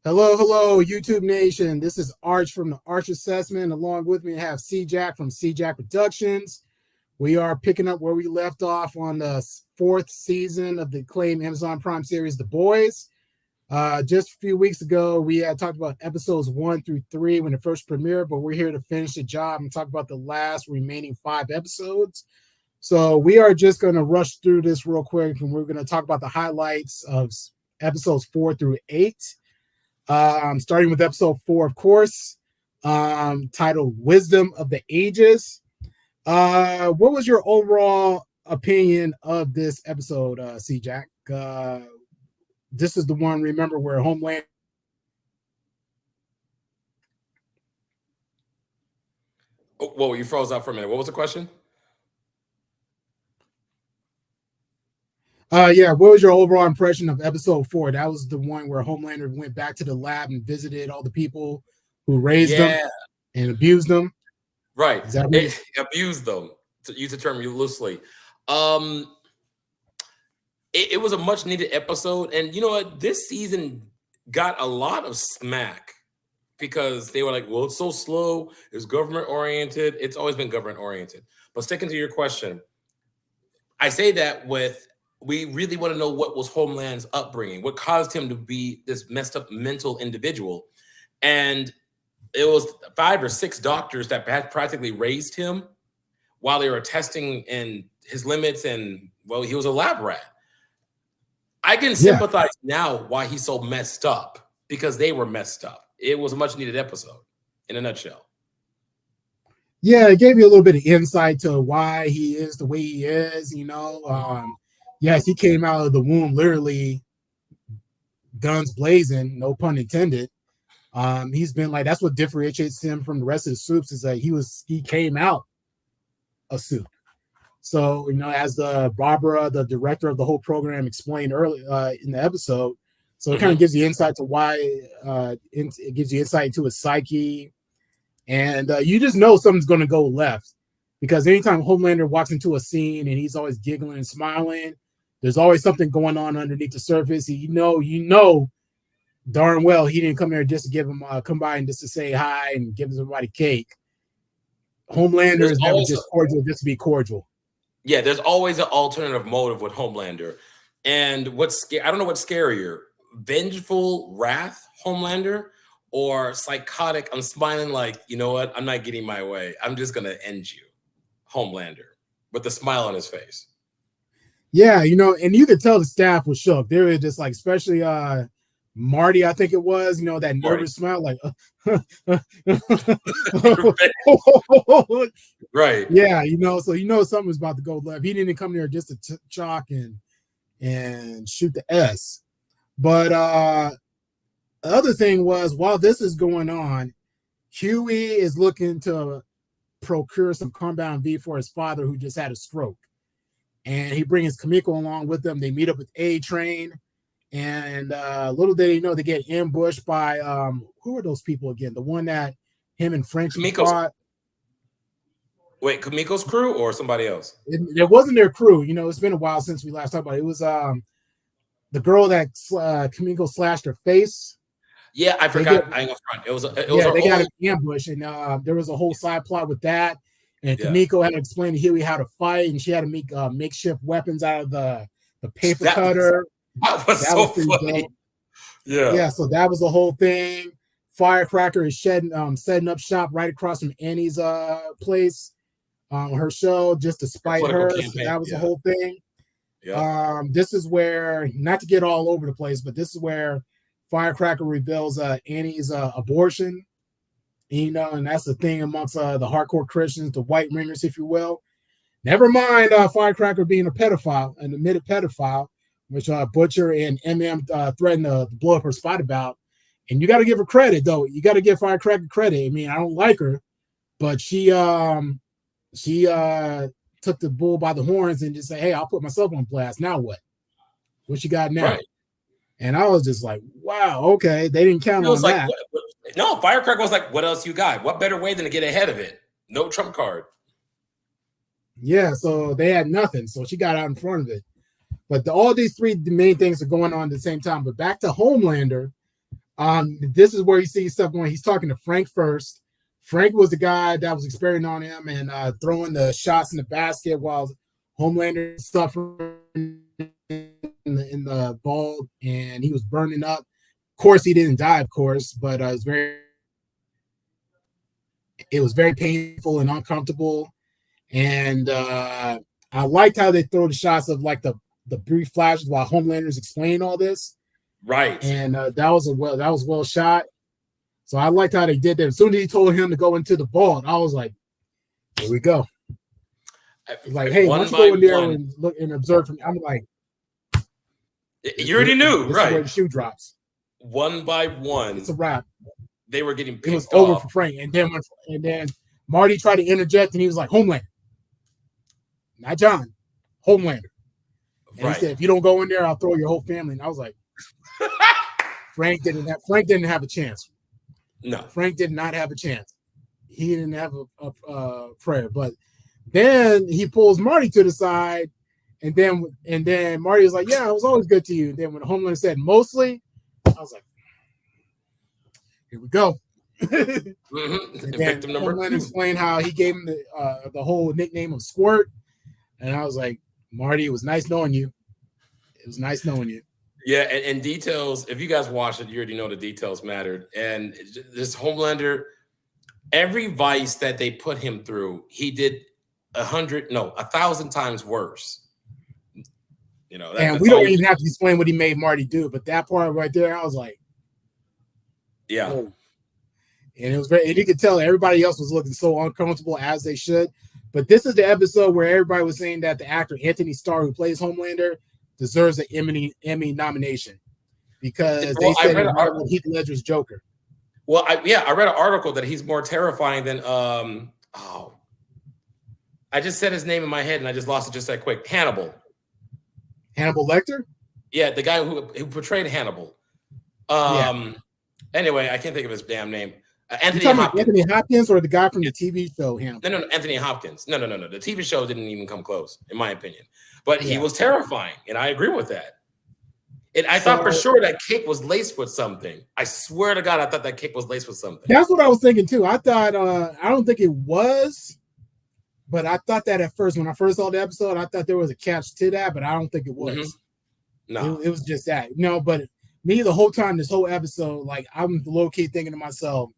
Hello, YouTube Nation. This is Arch from the Arch Assessment. Along with me, I have CJack from CJack Productions. We are picking up where we left off on the fourth season of the acclaimed Amazon Prime series, The Boys. Just a few weeks ago, we had talked about episodes 1 through 3 when it first premiered, but we're here to finish the job and talk about the last remaining 5 episodes. So we are just going to rush through this real quick, and we're going to talk about the highlights of episodes 4 through 8. Starting with episode 4, of course, titled Wisdom of the Ages. What was your overall opinion of this episode, CJack? This is the one, remember, where Homeland. Oh, whoa, you froze out for a minute. What was the question? What was your overall impression of episode 4? That was the one where Homelander went back to the lab and visited all the people who raised them and abused them. Right. Abused them, to use the term loosely. It was a much needed episode. And you know what? This season got a lot of smack because they were like, well, it's so slow. It's government oriented. It's always been government oriented. But sticking to your question, I say that we really want to know what was Homeland's upbringing, what caused him to be this messed up mental individual. And it was 5 or 6 doctors that had practically raised him while they were testing and his limits. And well, he was a lab rat. I can sympathize now why he's so messed up, because they were messed up. It was a much needed episode in a nutshell. Yeah, it gave you a little bit of insight to why he is the way he is, Yes, he came out of the womb literally guns blazing, no pun intended. He's been like, that's what differentiates him from the rest of the Supes, is that he came out a Supe. So, as the Barbara, the director of the whole program, explained early in the episode, so it kind of gives you insight to why it gives you insight into his psyche, and you just know something's going to go left, because anytime Homelander walks into a scene and he's always giggling and smiling, there's always something going on underneath the surface. You know darn well he didn't come here just to give him come by and just to say hi and give everybody cake. Homelander is never just cordial just to be cordial. Yeah, there's always an alternative motive with Homelander. And I don't know what's scarier, vengeful wrath Homelander or psychotic, I'm smiling like, you know what, I'm not getting my way, I'm just going to end you, Homelander, with a smile on his face. Yeah, and you could tell the staff was shook. They were just like, especially Marty, I think it was, that nervous smile, like, right. Yeah, so something's about to go left. He didn't come there just to chalk and shoot the S. But the other thing was, while this is going on, Huey is looking to procure some Compound V for his father, who just had a stroke. And he brings Kimiko along with them. They meet up with A-Train. And little did they know, they get ambushed by, who are those people again? The one that him and Frenchie fought. Wait, Kimiko's crew or somebody else? It wasn't their crew. It's been a while since we last talked about it. It was the girl that Kimiko slashed her face. Yeah, I forgot. I ain't gonna front. They got an ambush, and there was a whole side plot with that. And Kimiko had to explain to Huey how to fight, and she had to make makeshift weapons out of the paper cutter. That was so funny. Dope. Yeah. So that was the whole thing. Firecracker is setting up shop right across from Annie's place, her show, just to spite her. So that was the whole thing. Yeah. This is where, not to get all over the place, but this is where Firecracker reveals Annie's abortion. And that's the thing amongst the hardcore Christians, the white ringers, if you will. Never mind Firecracker being a pedophile, an admitted pedophile, which Butcher and MM threatened to blow up her spot about. And you got to give her credit, though. You got to give Firecracker credit. I mean, I don't like her, but she took the bull by the horns and just said, hey, I'll put myself on blast. Now what? What you got now? Right. And I was just like, wow, okay. They didn't count on that. No, Firecracker was like, what else you got? What better way than to get ahead of it? No trump card. Yeah, so they had nothing. So she got out in front of it. But all these 3 main things are going on at the same time. But back to Homelander, This is where you see stuff going. He's talking to Frank first. Frank was the guy that was experimenting on him and throwing the shots in the basket while Homelander suffering in the ball, and he was burning up. Of course, he didn't die, of course, but it was very painful and uncomfortable. And I liked how they throw the shots of like the brief flashes while Homelander's explaining all this. Right. And that was well shot. So I liked how they did that. As soon as he told him to go into the vault, I was like, here we go. Like, hey, why don't you go in there and look and observe from? I'm like, you already knew, this right? Is where the shoe drops. One by one, it's a wrap. They were getting picked It was off. over for Frank, and then Marty tried to interject, and he was like, Homelander, not John, Homelander. And right. He said, if you don't go in there, I'll throw your whole family. And I was like, Frank didn't have a chance. No, Frank did not have a chance. He didn't have a prayer. But then he pulls Marty to the side, and then Marty was like, "Yeah, I was always good to you." And then when Homelander said mostly, I was like, "Here we go." Mm-hmm. And then Homelander explained how he gave him the whole nickname of Squirt, and I was like, "Marty, it was nice knowing you. It was nice knowing you." Yeah, and details, if you guys watch it, you already know the details mattered. And this Homelander, every vice that they put him through, he did 1,000 times worse. You know, and we don't even have to explain what he made Marty do, but that part right there, I was like, yeah. Oh. And it was and you could tell everybody else was looking so uncomfortable as they should. But this is the episode where everybody was saying that the actor Anthony Starr, who plays Homelander, deserves an Emmy nomination because they said he was Heath Ledger's Joker. Well, I read an article that he's more terrifying than I just said his name in my head and I just lost it just that quick. Hannibal Lecter? Yeah, the guy who portrayed Hannibal. Anyway, I can't think of his damn name. Anthony Hopkins or the guy from the TV show Hannibal? No, Anthony Hopkins. No. The TV show didn't even come close, in my opinion. But he was terrifying, and I agree with that. And I thought for sure that cake was laced with something. I swear to God, I thought that cake was laced with something. That's what I was thinking too. I thought I don't think it was, but I thought that at first when I first saw the episode, I thought there was a catch to that, but I don't think it was. Mm-hmm. No, it was just that. No, but me the whole time, this whole episode, like I'm low key thinking to myself,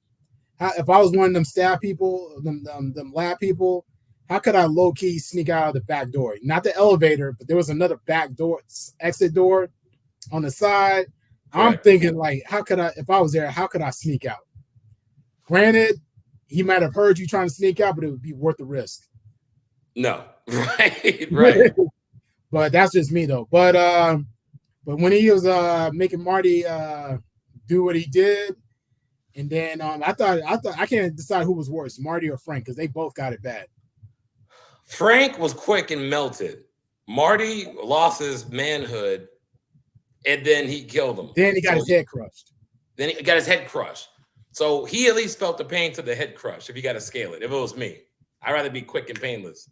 if I was one of them staff people, them lab people, how could I low key sneak out of the back door? Not the elevator, but there was another back door, exit door on the side. Correct. I'm thinking like, if I was there, how could I sneak out? Granted, he might have heard you trying to sneak out, but it would be worth the risk. No, right. But that's just me though. But when he was making Marty do what he did, and then I thought I can't decide who was worse, Marty or Frank, because they both got it bad. Frank was quick and melted. Marty lost his manhood, and then he killed him. Then he got his head crushed. Then he got his head crushed. So he at least felt the pain to the head crush, if you got to scale it. If it was me, I'd rather be quick and painless.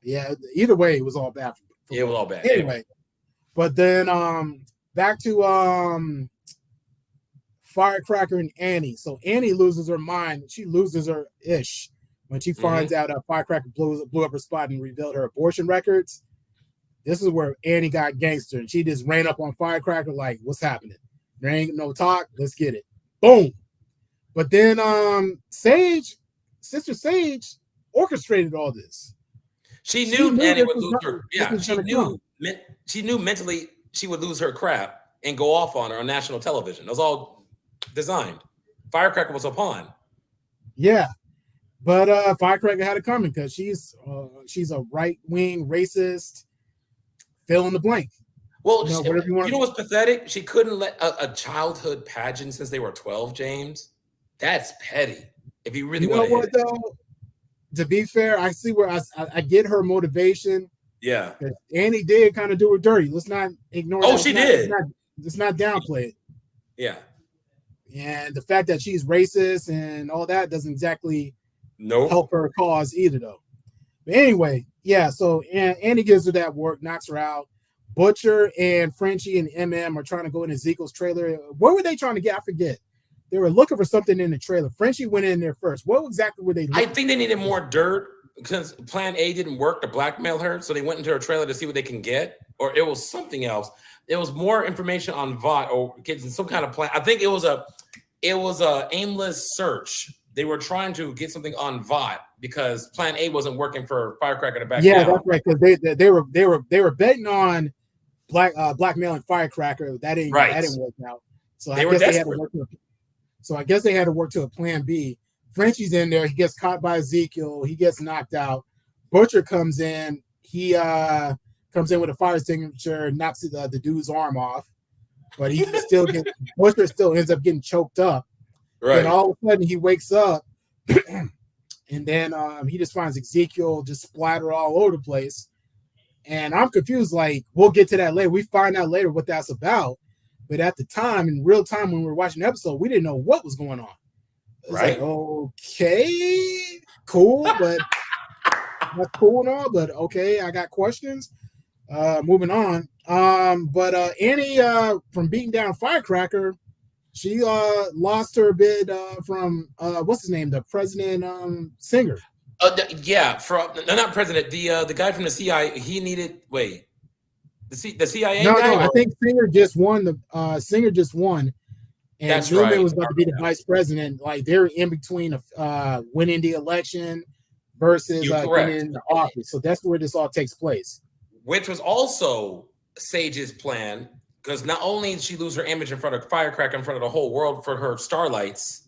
Yeah, either way, it was all bad. It was all bad. Anyway, but then back to Firecracker and Annie. So Annie loses her mind. She loses her ish when she finds out Firecracker blew up her spot and revealed her abortion records. This is where Annie got gangster, and she just ran up on Firecracker like, "What's happening? There ain't no talk. Let's get it." Boom. But then Sister Sage orchestrated all this. She knew Annie would lose her. Yeah, she knew mentally she would lose her crap and go off on her on national television. It was all designed. Firecracker was a pawn. Yeah, but Firecracker had it coming because she's a right-wing racist. Fill in the blank. Well, you know what's pathetic? She couldn't let a childhood pageant since they were 12, James. That's petty. If you really want to hit it. Though, to be fair, I see where I get her motivation. Yeah. Annie did kind of do her dirty. Let's not ignore that. Oh, she did. Let's not downplay it. Yeah. And the fact that she's racist and all that doesn't exactly help her cause either, though. But anyway, yeah, so Annie gives her that work, knocks her out. Butcher and Frenchie and MM are trying to go in Ezekiel's trailer. What were they trying to get? I forget. They were looking for something in the trailer. Frenchie went in there first. What exactly were they looking I think they needed more dirt because Plan A didn't work to blackmail her, so they went into her trailer to see what they can get, or it was something else. It was more information on Vought or getting some kind of plan. I think it was a aimless search. They were trying to get something on Vought because Plan A wasn't working for Firecracker to back down. Yeah, that's right. Because they were betting on blackmailing Firecracker. That didn't work out. So I guess they had to work to a plan B. Frenchie's in there. He gets caught by Ezekiel. He gets knocked out. Butcher comes in. He comes in with a fire extinguisher, knocks the dude's arm off. But he still gets Butcher still ends up getting choked up. Right. And all of a sudden he wakes up, and then he just finds Ezekiel just splatter all over the place. And I'm confused. Like, we'll get to that later. We find out later what that's about. But at the time, in real time, when we were watching the episode, we didn't know what was going on. Right. Like, okay, cool, but that's cool and all, but okay, I got questions. Moving on. But Annie, from beating down Firecracker, she lost her bid from what's his name, the president Singer. Not president. The guy from the CIA. He needed the CIA. No, I think Singer just won. Singer just won. And that's Newman right. was about to be the vice president. Like, they're in between of winning the election versus getting in the office. So that's where this all takes place. Which was also Sage's plan, because not only did she lose her image in front of Firecracker, in front of the whole world for her starlights,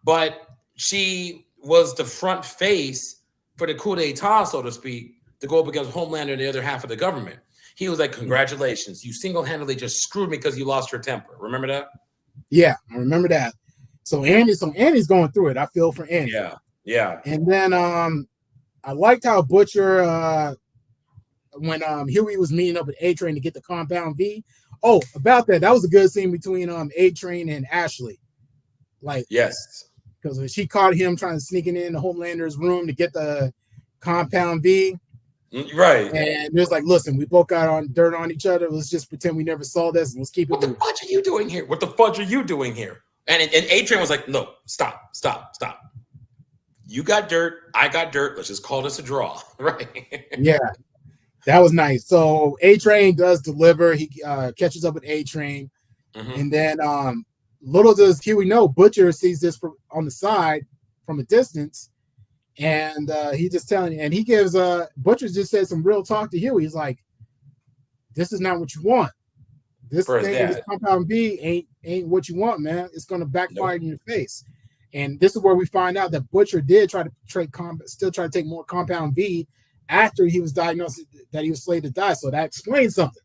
but she was the front face for the coup d'etat, so to speak, to go up against Homelander and the other half of the government. He was like, congratulations, you single-handedly just screwed me because you lost your temper. Remember that? Yeah, I remember that. So Annie's going through it. I feel for Annie. Yeah. And then I liked how Butcher when Huey was meeting up with A-Train to get the Compound V. Oh, about that was a good scene between A-Train and Ashley. Like, yes, because she caught him trying to sneak in the Homelander's room to get the Compound V. Right. And it was like, listen, we both got on dirt on each other. Let's just pretend we never saw this and let's keep it moving. What the fudge are you doing here? What the fudge are you doing here? And A-Train was like, no, stop. You got dirt, I got dirt. Let's just call this a draw. Right. Yeah. That was nice. So A-Train does deliver. He catches up with A-Train. Mm-hmm. And then little does Huey know, Butcher sees this on the side from a distance. And he just telling, and he gives Butcher just said some real talk to Huey. He's like, "This is not what you want. This thing, this Compound B ain't what you want, man. It's gonna backfire in your face." And this is where we find out that Butcher did try to still try to take more Compound V after he was diagnosed that he was slated to die. So that explains something.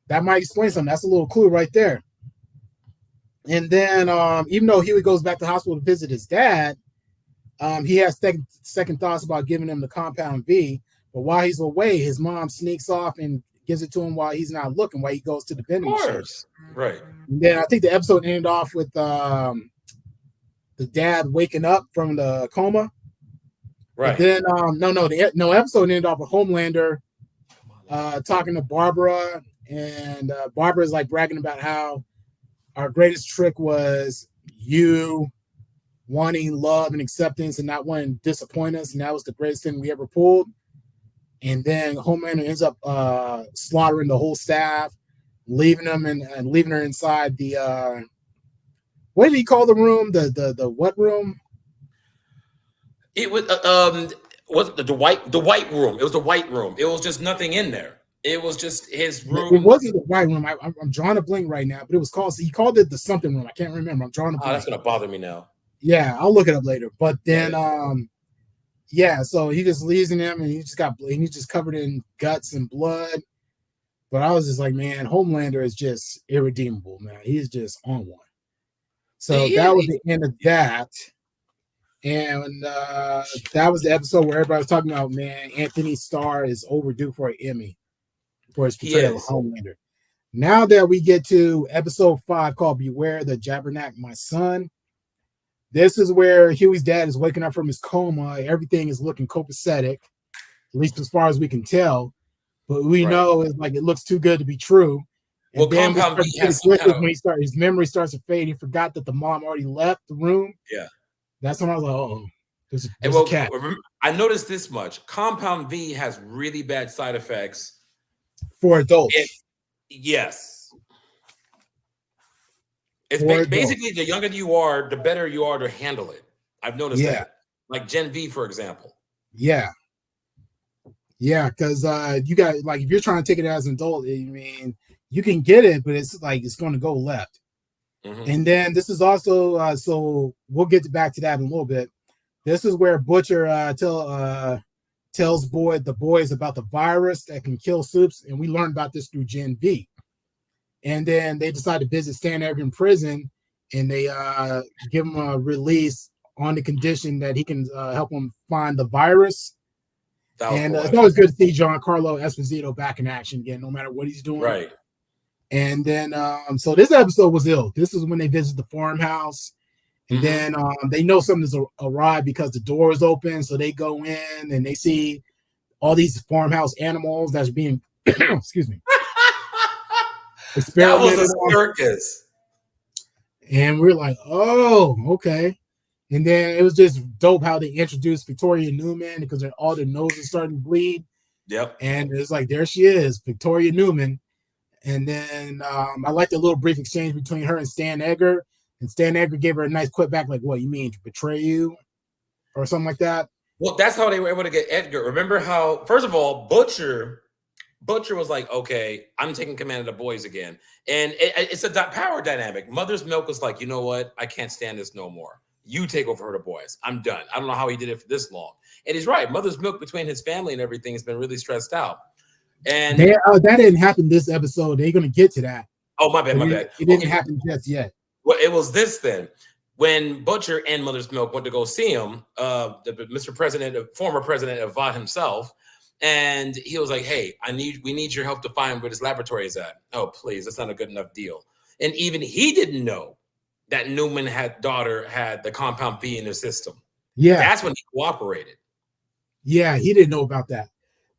That might explain something. That's a little clue right there. And then even though Huey goes back to the hospital to visit his dad, he has second thoughts about giving him the Compound V, but while he's away, his mom sneaks off and gives it to him while he's not looking, while he goes to the vending machine. Right. And then I think the episode ended off with the dad waking up from the coma. Right. But then no episode ended off with Homelander talking to Barbara, and Barbara is like bragging about how our greatest trick was you wanting love and acceptance and not wanting to disappoint us, and that was the greatest thing we ever pulled. And then Homelander ends up slaughtering the whole staff, leaving them and leaving her inside the what did he call the room? The what room? It was the white room. It was the white room. It was just nothing in there. It was just his room. It wasn't the white room. I'm drawing a blank right now, but it was he called it the something room. I can't remember. I'm drawing a blank. Oh, that's gonna bother me now. Yeah, I'll look it up later. But then, so he just leaves in him, and he's just covered in guts and blood. But I was just like, man, Homelander is just irredeemable, man. He's just on one. So that was the end of that. And that was the episode where everybody was talking about, man, Anthony Starr is overdue for an Emmy for his portrayal of Homelander. Now that we get to episode 5 called Beware the Jabbernack, My Son. This is where Huey's dad is waking up from his coma. Everything is looking copacetic, at least as far as we can tell. but we know it's like it looks too good to be true. And well, then we Compound start V to get has some kind of when his memory starts to fade. He forgot that the mom already left the room. yeah. That's when I was like, oh, there's And a cat remember, I noticed this much: Compound V has really bad side effects for adults. Yes. It's basically the younger you are, the better you are to handle it. I've noticed that. Like Gen V, for example. Yeah. Yeah, because you got like if you're trying to take it as an adult, I mean, you can get it, but it's like it's going to go left. And then this is also so we'll get back to that in a little bit. This is where Butcher tells the boys about the virus that can kill Soups, and we learned about this through Gen V. And then they decide to visit Stan Egg in prison, and they give him a release on the condition that he can help them find the virus. And it's always good to see Giancarlo Esposito back in action again, no matter what he's doing. Right. And then, so this episode was ill. This is when they visit the farmhouse. And then they know something's arrived because the door is open. So they go in and they see all these farmhouse animals that's being, excuse me, that was a circus. And we're like, oh, okay. And then it was just dope how they introduced Victoria Newman because all their noses starting to bleed. Yep. And it's like, there she is, Victoria Newman. And then I liked the little brief exchange between her and Stan Edgar. And Stan Edgar gave her a nice quip back, like, what, you mean to betray you? Or something like that. Well, that's how they were able to get Edgar. Remember how, first of all, Butcher was like, okay, I'm taking command of the boys again. And it's a power dynamic. Mother's Milk was like, you know what? I can't stand this no more. You take over the boys. I'm done. I don't know how he did it for this long. And he's right. Mother's Milk between his family and everything has been really stressed out. And that didn't happen this episode. They're going to get to that. Oh, my bad, bad. It didn't happen just yet. Well, it was this then. When Butcher and Mother's Milk went to go see him, Mr. President, former president of VOD himself, and he was like, hey, we need your help to find where this laboratory is at. Oh, please, that's not a good enough deal. And even he didn't know that Newman daughter had the Compound V in her system. Yeah. That's when he cooperated. Yeah, he didn't know about that.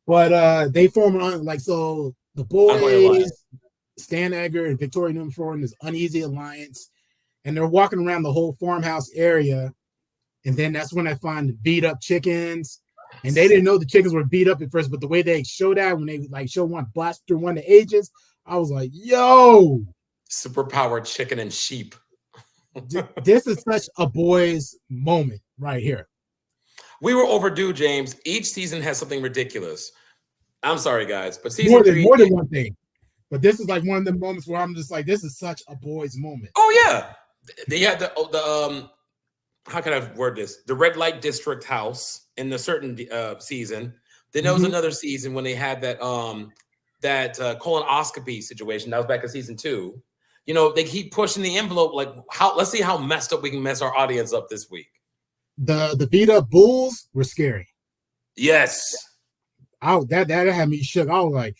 But they form on so the boys, Stan Edgar and Victoria Newman form this uneasy alliance, and they're walking around the whole farmhouse area. And then that's when I find the beat up chickens. And they didn't know the chickens were beat up at first, but the way they show that when they show one blast through one of the ages, I was like, yo, superpowered chicken and sheep. This is such a boys moment right here. We were overdue, James. Each season has something ridiculous. I'm sorry, guys, but more than one thing. But this is like one of the moments where I'm just like, this is such a boys moment. Oh yeah, they had the how can I word this? The red light district house in a certain season. Then there was another season when they had that colonoscopy situation. That was back in season 2. You know, they keep pushing the envelope. Like, let's see how messed up we can mess our audience up this week. The beat up bulls were scary. Yes. That had me shook. I was like,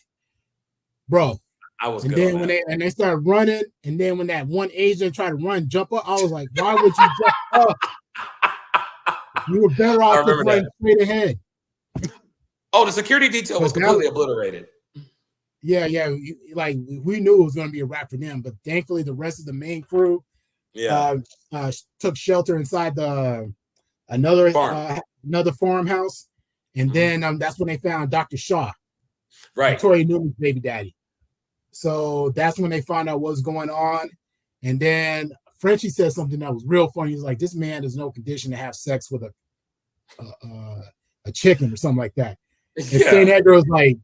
bro. I was. And then when they started running, and then when that one Asian tried to jump up, I was like, why would you jump up? You were better off just running straight ahead. Oh, the security detail was completely obliterated. Yeah. Like we knew it was going to be a wrap for them, but thankfully the rest of the main crew, took shelter inside another farmhouse, and then that's when they found Dr. Shaw, right, Victoria Newman's baby daddy. So that's when they found out what was going on, and then Frenchie said something that was real funny. He's like, "This man is no condition to have sex with a chicken or something like that." And Stan Edgar was like,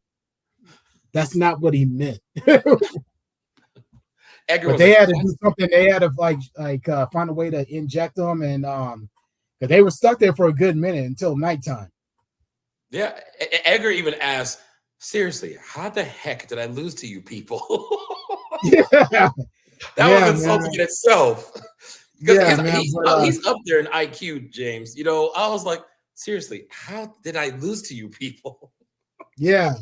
"That's not what he meant." But they had to do something. They had to find a way to inject them, and because they were stuck there for a good minute until nighttime. Yeah, Edgar even asked, "Seriously, how the heck did I lose to you people?" That was insulting in itself. Because he's up there in IQ, James. You know, I was like, seriously, how did I lose to you people? Yeah.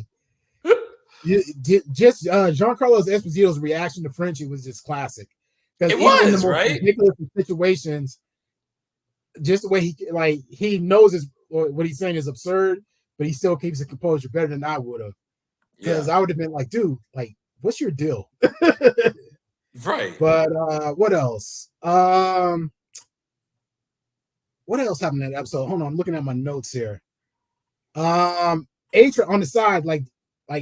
Just Giancarlo Esposito's reaction to Frenchie was just classic. It was, in the most right? ridiculous situations, just the way he knows what he's saying is absurd, but he still keeps his composure better than I would have. Because Yeah. I would have been like, dude, like, what's your deal? Right. But what else? What else happened in that episode? Hold on, I'm looking at my notes here. A-Train on the side, like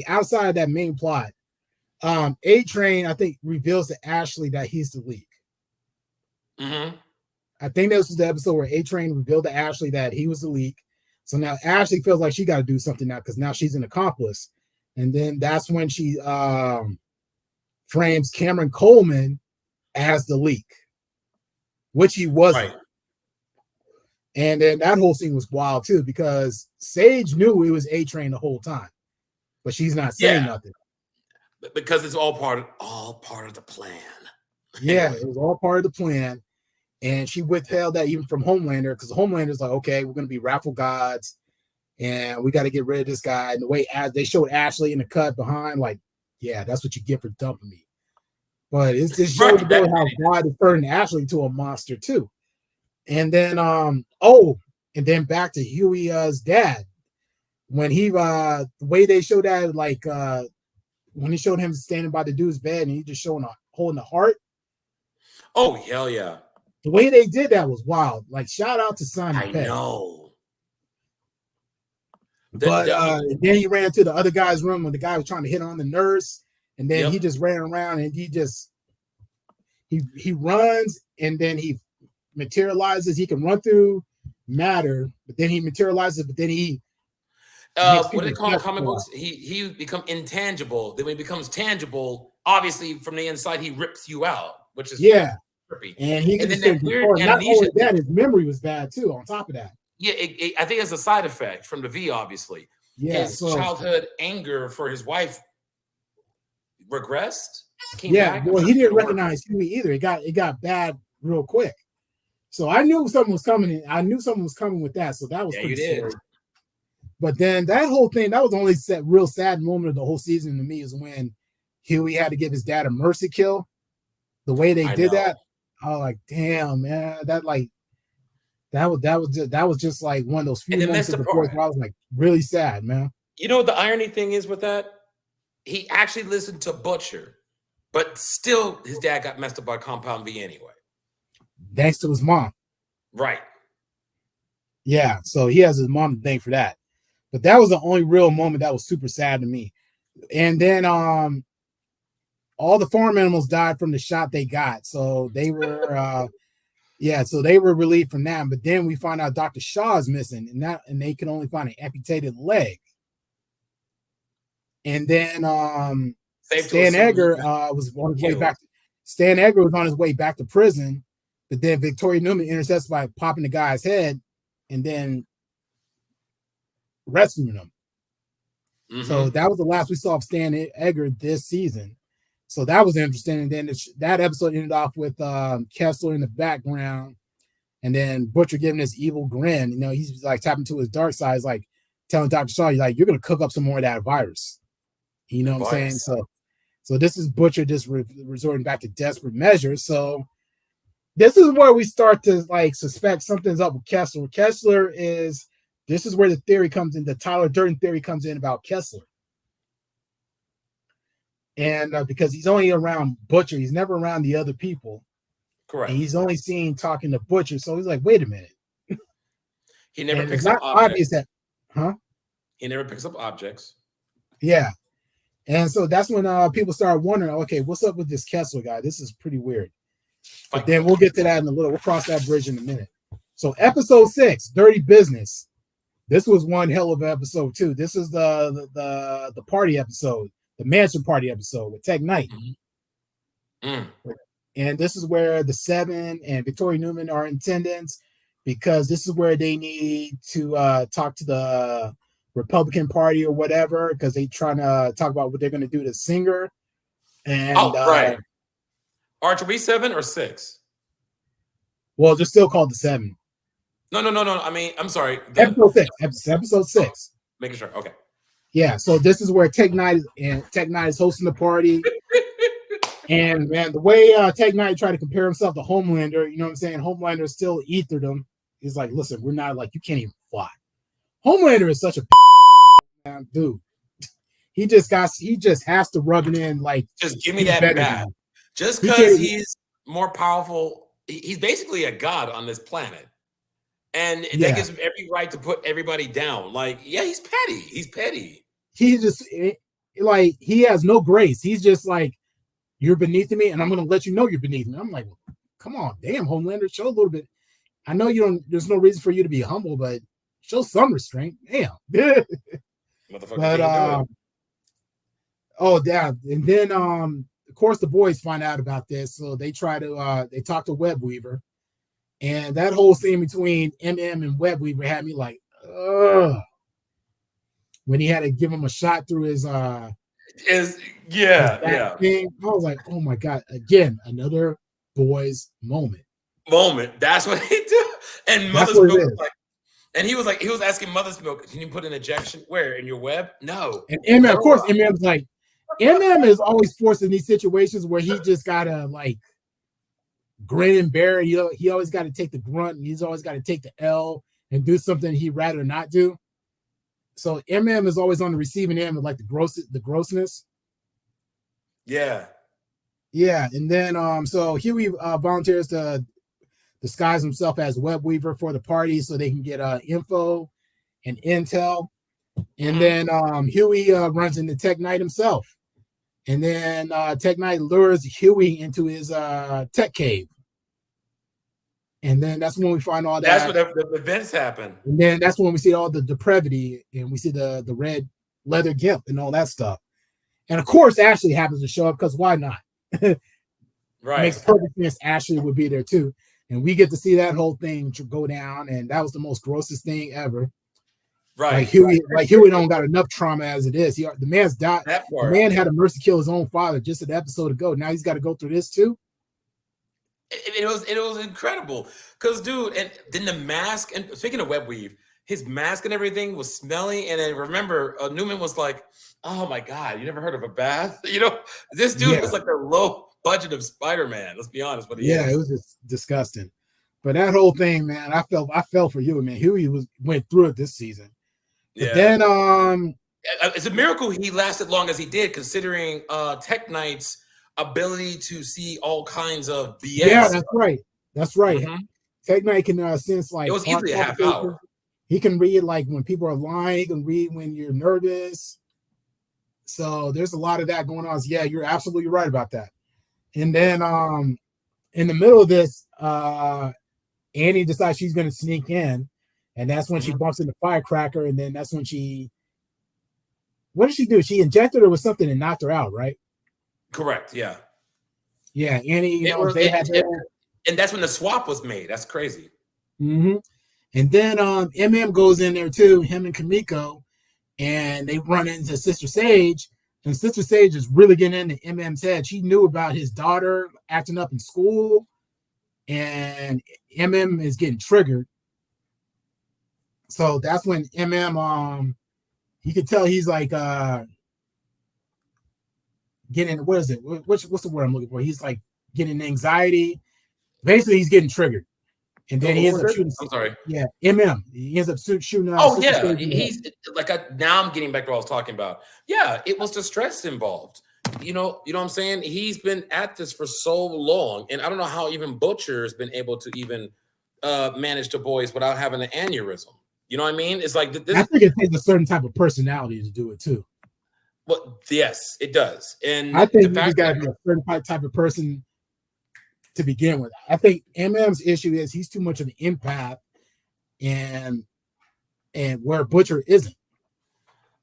outside of that main plot. A-Train, I think, reveals to Ashley that he's the leak. Mm-hmm. I think this was the episode where A-Train revealed to Ashley that he was the leak. So now Ashley feels like she got to do something now because now she's an accomplice. And then that's when she frames Cameron Coleman as the leak, which he wasn't. Right. And then that whole scene was wild too because Sage knew it was A-Train the whole time, but she's not saying nothing. Because it's all part of the plan. Yeah, Anyway. it was all part of the plan. And she withheld that even from Homelander because Homelander's like, okay, we're going to be wrathful gods and we got to get rid of this guy. And the way they showed Ashley in the cut behind, like, yeah, that's what you get for dumping me. But it just showed the way how God is turning Ashley to a monster too. And then, and then back to Huey's dad. When he, the way they showed that, like, when he showed him standing by the dude's bed and he just holding the heart. Oh, hell yeah. The way they did that was wild. Like, shout out to Simon I Pegg. know. But then he ran to the other guy's room when the guy was trying to hit on the nurse. And then he just ran around and he runs and then he materializes. He can run through matter, but then he materializes, but then he what do they call in comic books? He become intangible. Then when he becomes tangible, obviously from the inside he rips you out, which is trippy. And he can just control. Not only that, his memory was bad too. On top of that, I think it's a side effect from the V. Obviously, his childhood anger for his wife regressed. Back. Well, he didn't recognize Huey either. It got bad real quick. So I knew something was coming. I knew something was coming with that. So that was pretty scary. But then that whole thing, that was the only real sad moment of the whole season to me is when Huey had to give his dad a mercy kill. The way they did that, I was like, damn, man, that was just like one of those few moments of the voice where I was like really sad, man. You know what the irony thing is with that? He actually listened to Butcher, but still his dad got messed up by Compound V anyway. Thanks to his mom. Right. Yeah, so he has his mom to thank for that. But that was the only real moment that was super sad to me. And then all the farm animals died from the shot they got. So they were so they were relieved from that. But then we find out Dr. Shaw is missing, and they can only find an amputated leg. And then Stan Edgar was on his way back. Stan Edgar was on his way back to prison, but then Victoria Newman intercepts by popping the guy's head and then rescuing him. Mm-hmm. So that was the last we saw of Stan Edgar this season. So that was interesting. And then that episode ended off with Kessler in the background, and then Butcher giving this evil grin. You know, he's like tapping to his dark side, he's like telling Dr. Shaw, "You're gonna cook up some more of that virus." You know what I'm saying? So this is Butcher just resorting back to desperate measures. So this is where we start to like suspect something's up with Kessler. This is where the theory comes in. The Tyler Durden theory comes in about Kessler. And because he's only around Butcher, he's never around the other people. Correct. And he's only seen talking to Butcher. So he's like, wait a minute. He never picks up objects. He never picks up objects. Yeah. And so that's when people start wondering, okay, what's up with this Kessler guy? This is pretty weird. But then we'll get to that in a little. We'll cross that bridge in a minute. So episode 6, Dirty Business. This was one hell of an episode too. This is the party episode, the mansion party episode with Tech Knight. Mm-hmm. And this is where the Seven and Victoria Newman are in attendance because this is where they need to talk to the Republican Party or whatever because they're trying to talk about what they're going to do to Singer. And right. Are we 7 or 6? Well, they're still called the Seven. No. I mean, I'm sorry. Episode 6. Episode 6. Making sure. Okay. Yeah. So this is where Tech Knight is hosting the party. And man, the way Tech Knight tried to compare himself to Homelander, you know what I'm saying? Homelander still ethered him. He's like, listen, we're not like, you can't even fly. Homelander is such a dude. he just has to rub it in like just give me that bat. Just because he's more powerful, he's basically a god on this planet. And that gives him every right to put everybody down. Like, yeah, he's petty. He's petty. He just like he has no grace. He's just like, you're beneath me, and I'm gonna let you know you're beneath me. I'm like, come on, damn, Homelander, show a little bit. I know you don't. There's no reason for you to be humble, but show some restraint. Damn. But oh, yeah, and then of course the boys find out about this, so they try to they talk to Webweaver, and that whole scene between MM and Webweaver had me like, ugh. When he had to give him a shot through his thing. I was like, oh my god, again, another boys moment. That's what they do. And Mother's Milk was like, and he was asking Mother's Milk, can you put an injection where in your web? No. And MM, of course, MM's like, MM is always forced in these situations where he just gotta like grin and bear. You know, he always got to take the grunt, and he's always got to take the L and do something he'd rather not do. So MM is always on the receiving end of like the grossness. Yeah. And then so Huey volunteers to disguise himself as Webweaver for the party so they can get info and intel. And then Huey runs into Tech Knight himself. And then Tech Knight lures Huey into his tech cave. And then that's when we find all that. That's when the events happen. And then that's when we see all the depravity, and we see the red leather gimp and all that stuff. And of course, Ashley happens to show up because why not? Right. Makes perfect sense. Ashley would be there too. And we get to see that whole thing go down. And that was the most grossest thing ever. Right. Like Huey don't got enough trauma as it is. The man's died. The man had a mercy kill his own father just an episode ago. Now he's got to go through this too. It was incredible because, dude, and then the mask, and speaking of Webweave, his mask and everything was smelly. And then remember, Newman was like, oh my God, you never heard of a bath? You know, this dude was like the low budget of Spider-Man. Let's be honest. But it was just disgusting. But that whole thing, man, I felt for Huey, man. Huey went through it this season. But then it's a miracle he lasted long as he did, considering Tech Knight's ability to see all kinds of BS. Yeah, that's right. Mm-hmm. Tech Knight can sense like it was easily a half hour. He can read like when people are lying. He can read when you're nervous. So there's a lot of that going on. So yeah, you're absolutely right about that. And then in the middle of this, Annie decides she's going to sneak in, and that's when she bumps into Firecracker, and then that's when what did she do? She injected her with something and knocked her out, right? Correct. Yeah. Yeah. Annie, and that's when the swap was made. That's crazy. Mm-hmm. And then MM goes in there too, him and Kamiko, and they run into Sister Sage. And Sister Sage is really getting into MM's head. She knew about his daughter acting up in school, and MM is getting triggered. So that's when MM, you could tell he's like getting, what is it? What's the word I'm looking for? He's like getting anxiety. Basically, he's getting triggered. And then he ends up shooting. I'm sorry. Yeah, MM. He ends up shooting. Oh, yeah. He's like, now I'm getting back to what I was talking about. Yeah, it was the stress involved. You know what I'm saying? He's been at this for so long. And I don't know how even Butcher has been able to even manage the boys without having an aneurysm. You know what I mean? It's like this. I think it takes a certain type of personality to do it too. Well, yes, it does. And I think you just got to be a certain type of person to begin with. I think MM's issue is he's too much of an empath, and where Butcher isn't.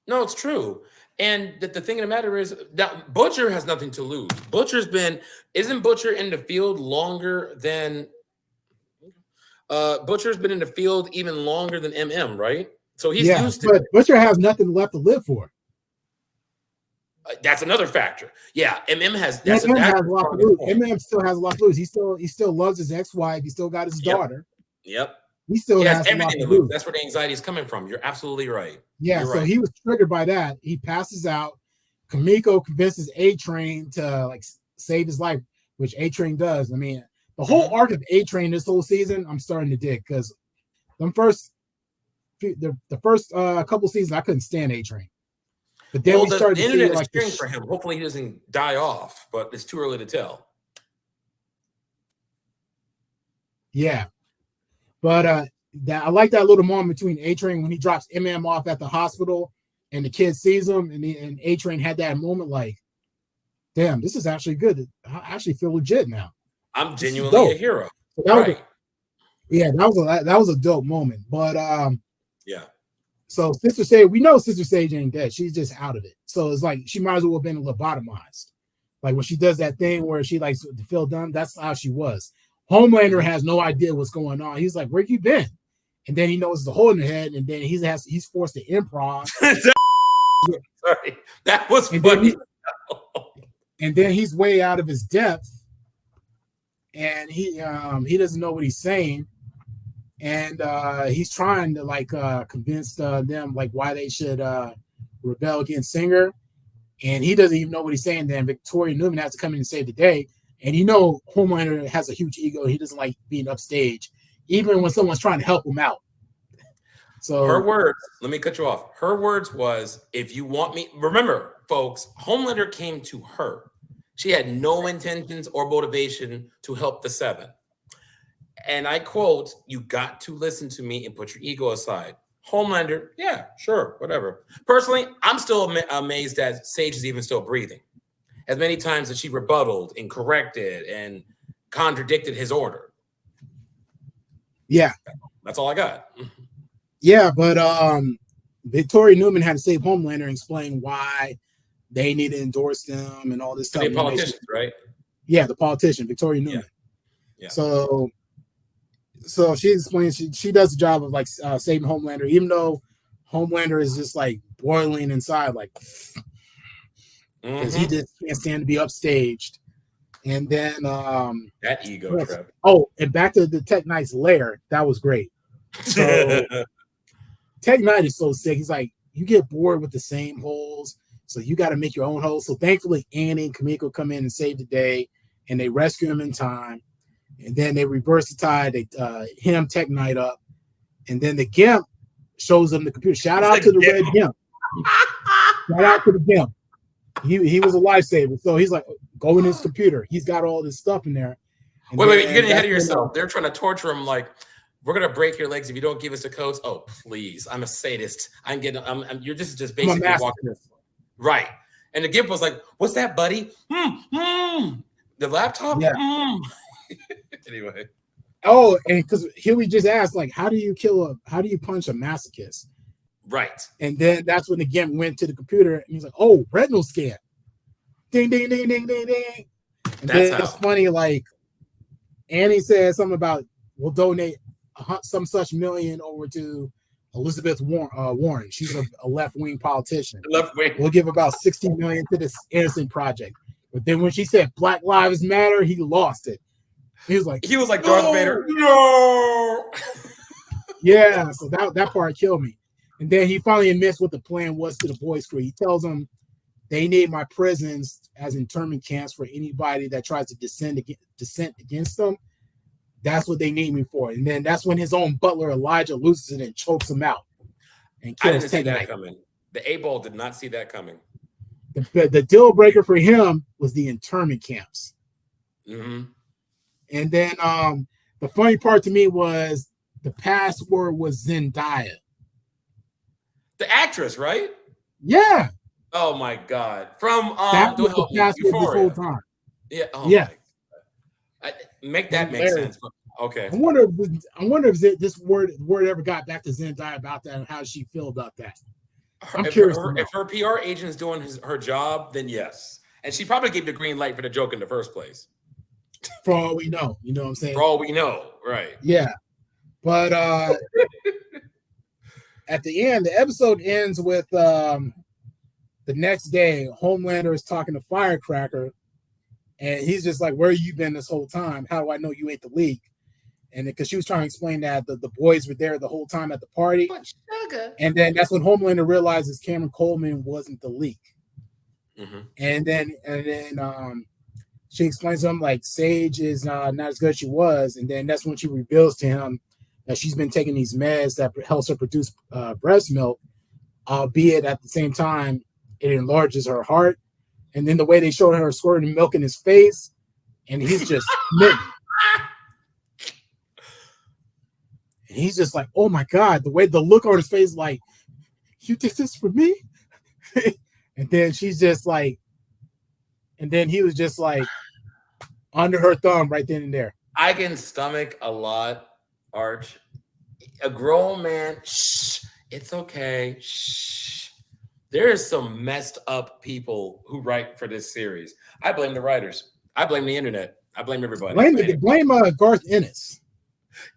No, it's true. And the thing of the matter is that Butcher has nothing to lose. Isn't Butcher in the field longer than Butcher's been in the field even longer than MM, right? So he's used to it. But Butcher has nothing left to live for. That's another factor. Yeah, MM has. MM has a lot to lose. MM still has a lot to lose. He still loves his ex-wife. He still got his daughter. Yep. He still has everything to lose. That's where the anxiety is coming from. You're absolutely right. Yeah. So he was triggered by that. He passes out. Kamiko convinces A-Train to like save his life, which A-Train does. I mean, the whole arc of A-Train this whole season, I'm starting to dig, because the first couple seasons I couldn't stand A-Train. But then we started the to see internet is like cheering for him. Hopefully he doesn't die off, but it's too early to tell. Yeah. But I like that little moment between A-Train when he drops off at the hospital and the kid sees him, and A-Train had that moment like, damn, this is actually good. I actually feel legit now. I'm genuinely a hero. So that was a dope moment. But yeah. So Sister Sage, we know Sister Sage ain't dead. She's just out of it. So it's like she might as well have been lobotomized. Like when she does that thing where she likes to feel dumb, that's how she was. Homelander has no idea what's going on. He's like, where you been? And then he knows the hole in the head, and then he's forced to improv. Sorry, that was funny. And then he's way out of his depth, and he doesn't know what he's saying, and he's trying to like convince them like why they should rebel against Singer, and he doesn't even know what he's saying. Then Victoria Newman has to come in and save the day, and Homelander has a huge ego. He doesn't like being upstage, even when someone's trying to help him out. So her words, let me cut you off. Her words was, if you want me, remember, folks, Homelander came to her. She had no intentions or motivation to help the Seven. And I quote, you got to listen to me and put your ego aside. Homelander, yeah, sure, whatever. Personally, I'm still amazed that Sage is even still breathing. As many times as she rebutted and corrected and contradicted his order. Yeah. That's all I got. Yeah, but Victoria Newman had to save Homelander and explain why they need to endorse them and all this stuff. The politicians, right? Yeah, the politician, Victoria Newman. Yeah. So she explains she does the job of like saving Homelander, even though Homelander is just like boiling inside, like because he just can't stand to be upstaged. And then that ego trip. Oh, and back to the Tech Knight's lair. That was great. So Tech Knight is so sick. He's like, you get bored with the same holes, so you got to make your own holes. So thankfully, Annie and Kamiko come in and save the day, and they rescue him in time. And then they reverse the tide. They hem Tech Knight up, and then the Gimp shows them the computer. Shout out to the Red Gimp. Shout out to the Gimp. He was a lifesaver. So he's like, go in his computer. He's got all this stuff in there. And wait, you're getting ahead of yourself. They're trying to torture him like, we're gonna break your legs if you don't give us the codes. Oh, please! I'm a sadist. You're just basically walking. Right. And the Gimp was like, "What's that, buddy? The laptop." Yeah. Anyway. Oh, and because Huey just asked, like, how do you punch a masochist? Right. And then that's when the Gimp went to the computer and he's like, "Oh, retinal scan." Ding, ding, ding, ding, ding, ding. And then it's funny, like Annie said something about we'll donate some such million over to Elizabeth Warren. She's a left-wing politician. Left-wing. We'll give about 60 million to this innocent project. But then when she said Black Lives Matter, he lost it. He was like Darth Vader. No. Yeah, so that part killed me. And then he finally admits what the plan was to the boys' crew. He tells them they need my prisons as internment camps for anybody that tries to dissent against them. That's what they need me for. And then that's when his own butler, Elijah, loses it and chokes him out. And kills I didn't see that Knight. coming. The A-Ball did not see that coming. The deal breaker for him was the internment camps. Mm-hmm. And then the funny part to me was the password was Zendaya. The actress, right? Yeah. Oh my God. From that was the password this whole time. Yeah. Oh yeah. Make that make sense. Okay. I wonder if this word ever got back to Zendaya about that and how she feel about that. I'm curious. If her PR agent is doing her job, then yes. And she probably gave the green light for the joke in the first place. For all we know. You know what I'm saying? For all we know. Right. Yeah. But at the end, the episode ends with the next day, Homelander is talking to Firecracker. And he's just like, where you been this whole time? How do I know you ain't the leak? And because she was trying to explain that the boys were there the whole time at the party. And then that's when Homelander realizes Cameron Coleman wasn't the leak. Mm-hmm. And then she explains to him like Sage is not as good as she was. And then that's when she reveals to him that she's been taking these meds that helps her produce breast milk, albeit at the same time, it enlarges her heart. And then the way they showed her squirting milk in his face, and he's just smitten. And he's just like, oh my God, the look on his face, like, you did this for me? And then she's just like, and then he was just like under her thumb right then and there. I can stomach a lot, Arch. A grown man, shh, it's okay. Shh. There is some messed up people who write for this series. I blame the writers. I blame the internet. I blame everybody. Blame Garth Ennis.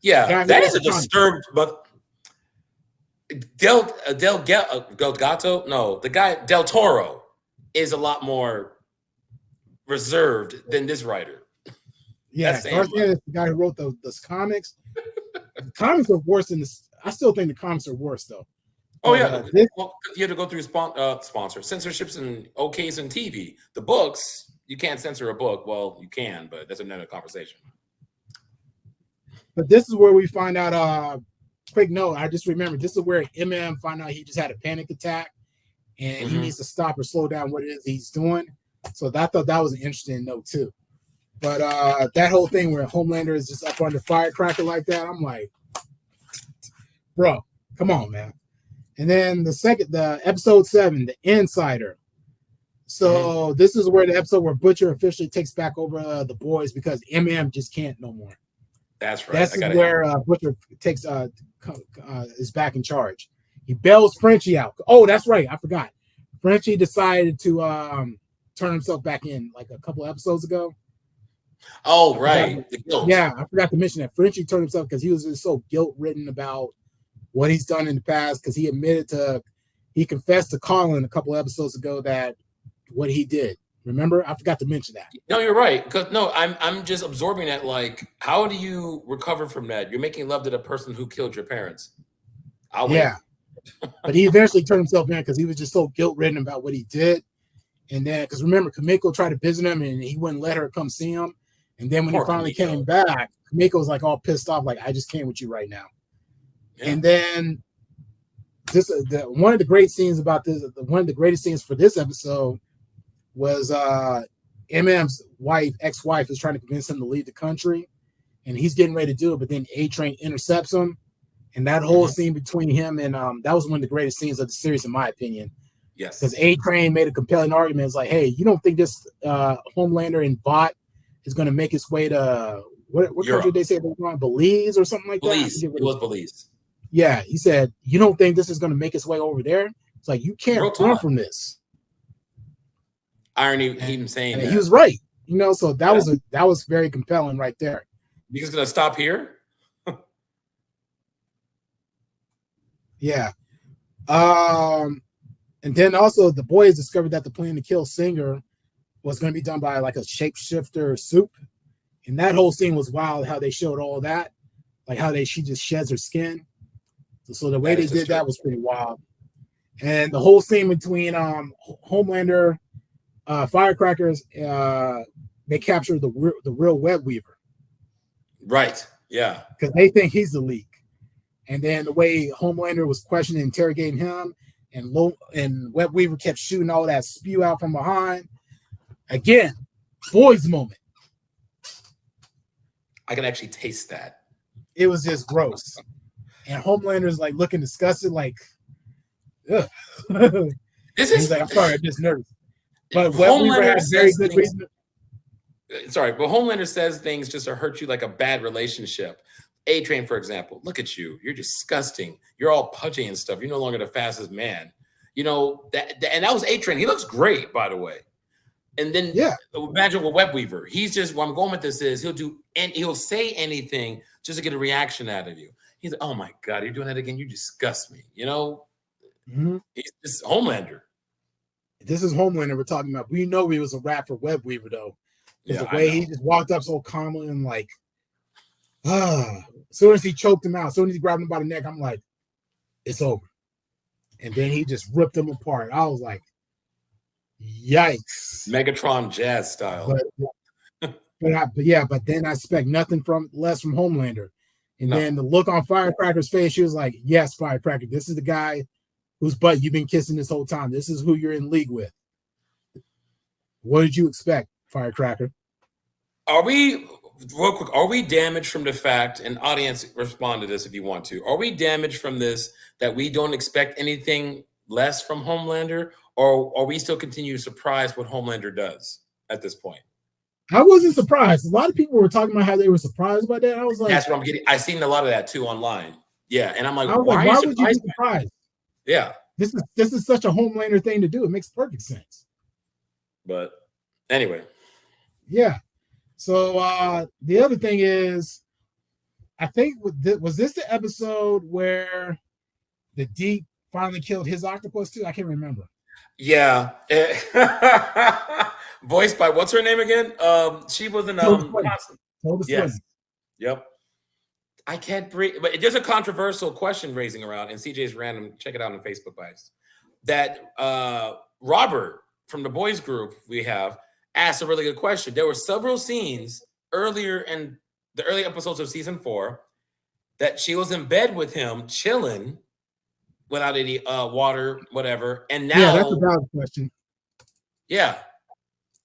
Yeah, that is a disturbed, but Del Gato, no, the guy Del Toro is a lot more reserved than this writer. Yeah, Garth Ennis, the guy who wrote those comics. The comics are worse than this. I still think the comics are worse though. Oh yeah, well, you have to go through sponsor censorships and OKs and TV. The books, you can't censor a book. Well, you can, but that's another conversation. But this is where we find out. Quick note, I just remembered this is where MM found out he just had a panic attack, and he needs to stop or slow down what it is he's doing. So I thought that was an interesting note too. But that whole thing where Homelander is just up under firecracker like that, I'm like, bro, come on, man. And then the episode 7, The Insider. So this is where the episode where Butcher officially takes back over the boys because MM just can't no more. That's right. That's where Butcher takes is back in charge. He bails Frenchie out. Oh, that's right. I forgot. Frenchie decided to turn himself back in like a couple episodes ago. Oh, right. Yeah, I forgot to mention that. Frenchie turned himself because he was just so guilt-ridden about what he's done in the past because he confessed to Colin a couple episodes ago that what he did. Remember? I forgot to mention that. No, you're right. Because no, I'm just absorbing that. Like, how do you recover from that? You're making love to the person who killed your parents. Yeah. But he eventually turned himself in because he was just so guilt-ridden about what he did. And then, because remember, Kamiko tried to visit him and he wouldn't let her come see him. And then when he finally came back, Kamiko was like all pissed off, like, I just came with you right now. Yeah. And then one of the great scenes about this, one of the greatest scenes for this episode was MM's ex-wife is trying to convince him to leave the country. And he's getting ready to do it, but then A-Train intercepts him. And that whole scene between him and that was one of the greatest scenes of the series, in my opinion. Yes. Because A-Train made a compelling argument. It's like, hey, you don't think this Homelander and Bot is going to make its way to what country did they say they were going? Belize or something like that? It was Belize. Yeah, he said, you don't think this is going to make its way over there? It's like, you can't run from this. Irony, him saying that. He was right. So that was very compelling right there. You just going to stop here? Yeah. And then also the boys discovered that the plan to kill Singer was going to be done by like a shapeshifter soup. And that whole scene was wild, how they showed all that, like how she just sheds her skin. So the way they did that was pretty wild. And the whole scene between Homelander, Firecrackers, they captured the real Web Weaver. Right. Yeah. Because they think he's the leak. And then the way Homelander was questioning, interrogating him, and Web Weaver kept shooting all that spew out from behind. Again, boys moment. I can actually taste that. It was just gross. And Homelander's like looking disgusted, like, ugh. He's like, I'm sorry, I'm just nervous. But Web Weaver had very good reason. Sorry, but Homelander says things just to hurt you like a bad relationship. A-Train, for example, look at you. You're disgusting. You're all pudgy and stuff. You're no longer the fastest man. And that was A-Train. He looks great, by the way. And then imagine with Web Weaver. He's just, where I'm going with this is he'll say anything just to get a reaction out of you. He's like, oh my God, you're doing that again. You disgust me. He's just Homelander. This is Homelander we're talking about. We know he was a rat for Web Weaver, though. The way he just walked up so calmly and like, as soon as he choked him out, as soon as he grabbed him by the neck, I'm like, it's over. And then he just ripped him apart. I was like, yikes. Megatron jazz style. But then I expect nothing less from Homelander. And then the look on Firecracker's face, she was like, yes, Firecracker, this is the guy whose butt you've been kissing this whole time. This is who you're in league with. What did you expect, Firecracker? Are we real quick? Are we damaged from the fact? And audience, respond to this if you want to. Are we damaged from this that we don't expect anything less from Homelander, or are we still continue to surprise what Homelander does at this point? I wasn't surprised. A lot of people were talking about how they were surprised by that. I was like, that's what I'm getting. I've seen a lot of that too online. Yeah, and I'm like, why would you be surprised? Yeah, this is such a Homelander thing to do. It makes perfect sense. But anyway, yeah. So the other thing is, I think was this the episode where the Deep finally killed his octopus too? I can't remember. Yeah. Voiced by what's her name again? She was in yes. Yep. I can't breathe. But there's a controversial question raising around, and CJ's random. Check it out on Facebook, guys. That Robert from the boys group we have asked a really good question. There were several scenes earlier in the early episodes of season 4 that she was in bed with him, chilling without any water, whatever. And now, that's a valid question. Yeah,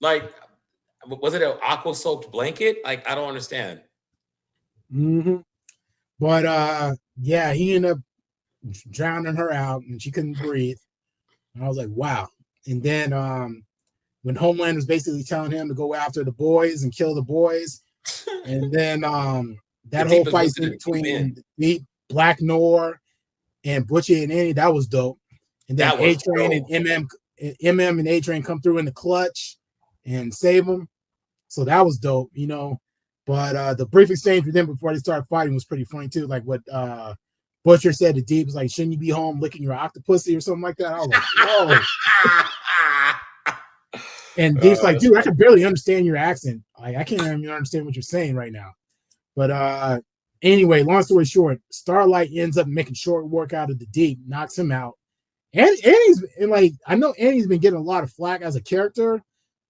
like, was it an aqua-soaked blanket? Like, I don't understand. Mm-hmm. But yeah, he ended up drowning her out, and she couldn't breathe. And I was like, wow. And then when Homeland was basically telling him to go after the boys and kill the boys, and then that whole fight between Black Noir and Butchie and Annie, that was dope. And then A-Train and MM and A-Train come through in the clutch and save them. So that was dope, you know. But the brief exchange with them before they started fighting was pretty funny too. Like what Butcher said to Deep was like, "Shouldn't you be home licking your octopusy or something like that?" I was like, "Oh." And Deep's like, "Dude, I can barely understand your accent. Like, I can't even understand what you're saying right now." But anyway, long story short, Starlight ends up making short work out of the Deep, knocks him out. And I know Annie's been getting a lot of flack as a character,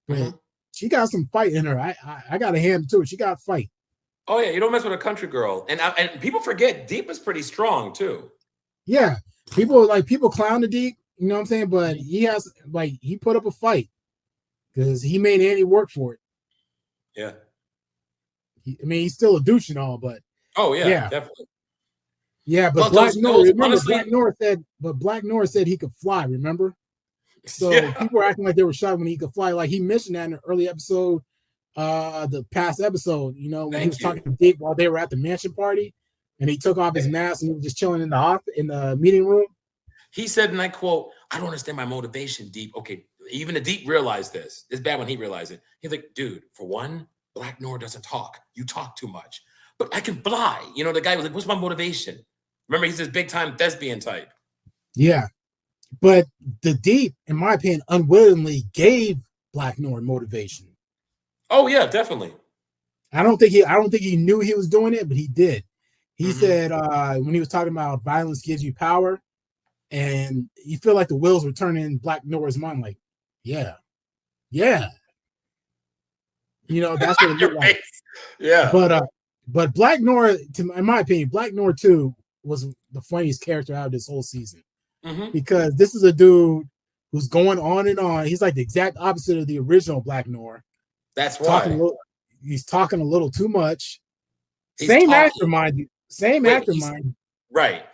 but she got some fight in her. I got to hand it to her. She got fight. Oh yeah, you don't mess with a country girl, and people forget Deep is pretty strong too. Yeah, people clown the Deep, you know what I'm saying? But he put up a fight because he made Annie work for it. Yeah, he's still a douche and all, but yeah, definitely. Yeah, but Black Noir said he could fly. Remember? So people were acting like they were shocked when he could fly. Like he mentioned that in an early episode, the past episode, you know, when he was talking to Deep while they were at the mansion party, and he took off his mask and he was just chilling in the meeting room. He said, and I quote, "I don't understand my motivation, Deep." Okay, even the Deep realized this. It's bad when he realized it. He's like, "Dude, for one, Black Noir doesn't talk. You talk too much. But I can fly." You know, the guy was like, "What's my motivation?" Remember, he's this big time thespian type. Yeah. But the Deep, in my opinion, unwillingly gave Black Noir motivation. Oh yeah, definitely. I don't think he knew he was doing it, but he did. He said when he was talking about violence gives you power, and you feel like the wheels were turning in Black Noir's mind, like, yeah. You know, that's what it looked like. Yeah. But Black Noir, in my opinion, Black Noir 2 was the funniest character out of this whole season. Because this is a dude who's going on and on. He's like the exact opposite of the original Black Noir. That's why. He's talking a little too much. Same actor, mind you. Right.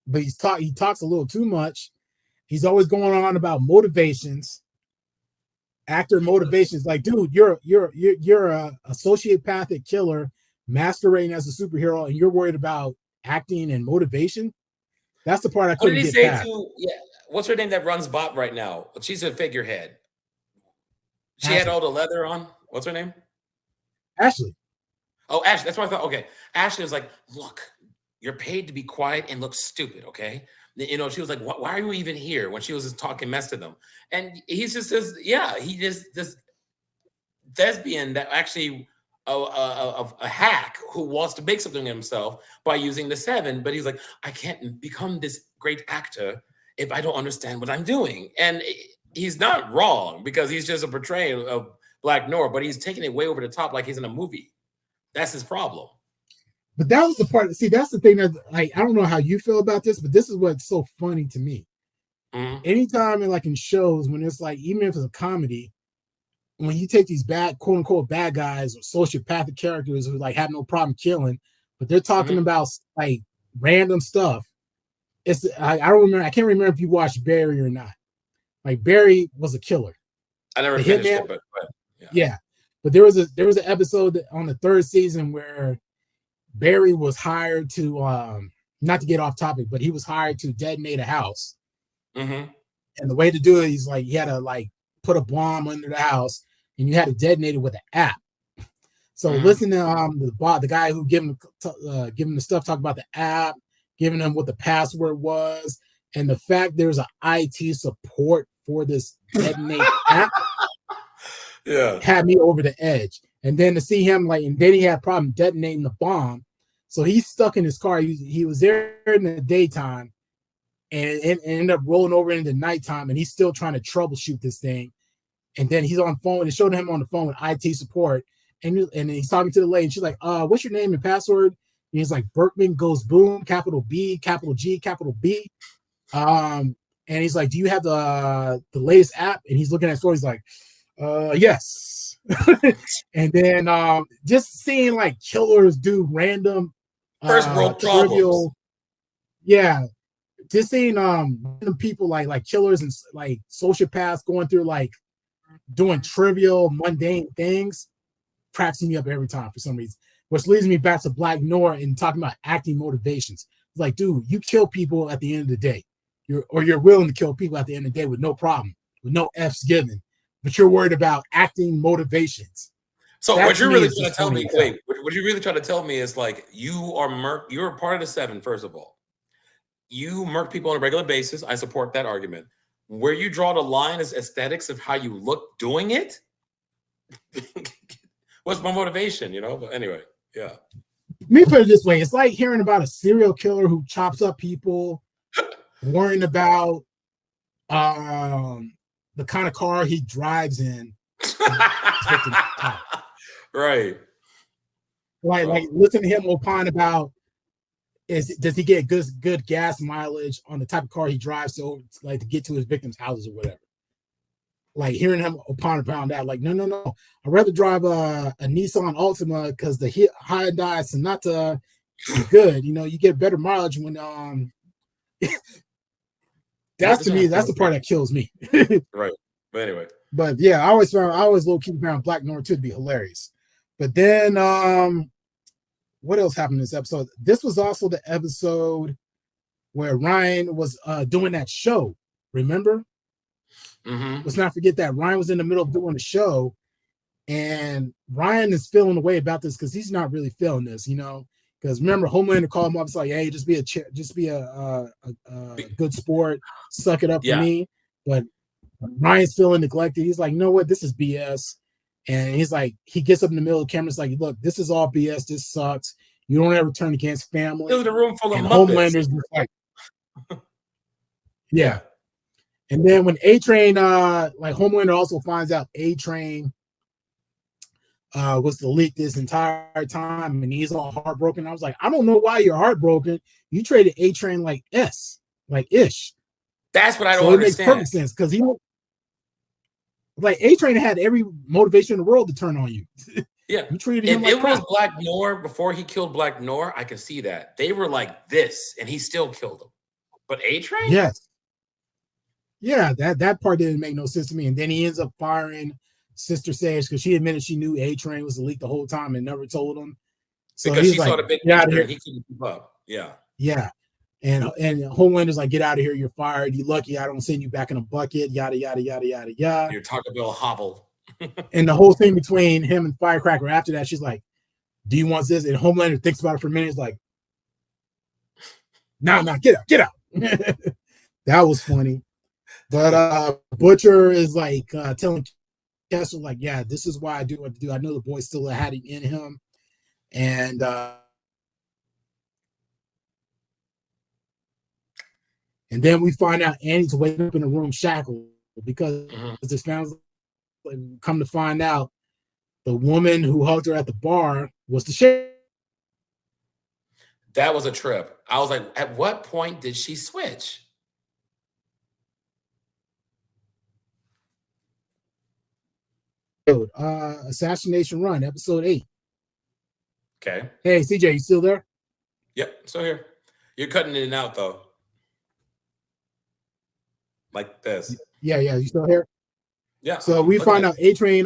But he talks a little too much. He's always going on about motivations. Actor motivations. Like, dude, you're a sociopathic killer masquerading as a superhero, and you're worried about acting and motivation. That's the part I couldn't get past. What's her name that runs Bot right now? She's a figurehead. She had all the leather on. What's her name? Ashley. Oh, Ashley. That's what I thought. Okay. Ashley was like, "Look, you're paid to be quiet and look stupid, okay?" You know, she was like, "Why are you even here?" When she was just talking mess to them. And he's just this thespian that actually a hack who wants to make something of himself by using the 7, but he's like, "I can't become this great actor if I don't understand what I'm doing." And he's not wrong, because he's just a portrayal of Black Noir, but he's taking it way over the top like he's in a movie. That's his problem. But that was the part. See, that's the thing that like I don't know how you feel about this, but this is what's so funny to me. Mm-hmm. Anytime in shows when it's like even if it's a comedy, when you take these bad quote unquote bad guys or sociopathic characters who like have no problem killing, but they're talking Mm-hmm. about like random stuff. It's I don't remember. I can't remember if you watched Barry or not. Like Barry was a killer. I never The finished hitman, it, but yeah. yeah. But there was an episode on the third season where Barry was hired to not to get off topic, but he was hired to detonate a house. Mm-hmm. And the way to do it, he's like he had to like put a bomb under the house, and you had to detonate it with an app. So Mm-hmm. listen to the guy who gave him the stuff, talk about the app, giving him what the password was, and the fact there's an IT support for this detonate app Yeah. had me over the edge. And then to see him and then he had a problem detonating the bomb. So he's stuck in his car. He was there in the daytime and it ended up rolling over into nighttime, and he's still trying to troubleshoot this thing. And then he's on phone. It showed him on the phone with IT support, and he's talking to the lady. And she's like, "What's your name and password?" And he's like, "Berkman goes boom, capital B, capital G, capital B." And he's like, "Do you have the latest app?" And he's looking at his phone. He's like, "Yes." And then just seeing like killers do random First world problems. trivial, yeah. Just seeing random people like killers and like sociopaths going through like doing trivial, mundane things cracks me up every time for some reason. Which leads me back to Black Noir and talking about acting motivations. It's like, dude, you kill people at the end of the day. You're willing to kill people at the end of the day with no problem, with no F's given. But you're worried about acting motivations. So That what to you're me really is trying just to tell funny me, as hell. wait, what you're really trying to tell me is like you're a part of the seven, first of all. You murk people on a regular basis. I support that argument. Where you draw the line is aesthetics of how you look doing it. What's my motivation, But anyway, yeah. Let me put it this way. It's like hearing about a serial killer who chops up people, worrying about the kind of car he drives in. Right. Like listen to him opine about does he get good gas mileage on the type of car he drives to get to his victims' houses or whatever. Like hearing him opine about that, like no, I'd rather drive a Nissan Altima because the Hyundai Sonata is good. You get better mileage when that's to me, that's the part that kills me. Right. But anyway. But yeah, I always low key found Black Noir 2 to be hilarious. But then what else happened in this episode? This was also the episode where Ryan was doing that show. Remember? Mm-hmm. Let's not forget that Ryan was in the middle of doing a show, and Ryan is feeling the way about this because he's not really feeling this, Because remember, Homelander called him up. It's like, hey, just be a good sport, suck it up for me. But Ryan's feeling neglected. He's like, you know what? This is BS. And he's like, he gets up in the middle of the camera. It's like, look, this is all BS. This sucks. You don't ever turn against family. It was a room full of and Muppets. Homelander's just like, yeah. And then when A-Train, like Homelander also finds out A-Train was the leak this entire time, and he's all heartbroken. I was like, I don't know why you're heartbroken. You traded A-Train like Ish. That's what I don't understand. It makes perfect sense because A-Train had every motivation in the world to turn on you. Yeah. You treated him if like it was Black Noir before he killed Black Noir, I could see that. They were like this, and he still killed him. But A-Train? Yes. Yeah, that part didn't make no sense to me. And then he ends up firing Sister Sage because she admitted she knew A-Train was the leak the whole time and never told him. So because he's she like, saw the big get out of picture here. and he couldn't keep up. Yeah. Yeah. And Homelander's like, get out of here. You're fired. You lucky I don't send you back in a bucket. Yada, yada, yada, yada, yada. Your Taco Bell hovel. And the whole thing between him and Firecracker after that, she's like, do you want this? And Homelander thinks about it for a minute. He's like, no, get out. That was funny. But Butcher is like telling Kessler, like, yeah, this is why I do what I do. I know the boy still had it in him. And then we find out Annie's waking up in a room shackled because this family, come to find out, the woman who hugged her at the bar was the sheriff. That was a trip. I was like, at what point did she switch? Assassination Run, episode 8. Okay. Hey, CJ, you still there? Yep, still here. You're cutting in and out though. Like this. Yeah, you still here? Yeah. So we find out A-Train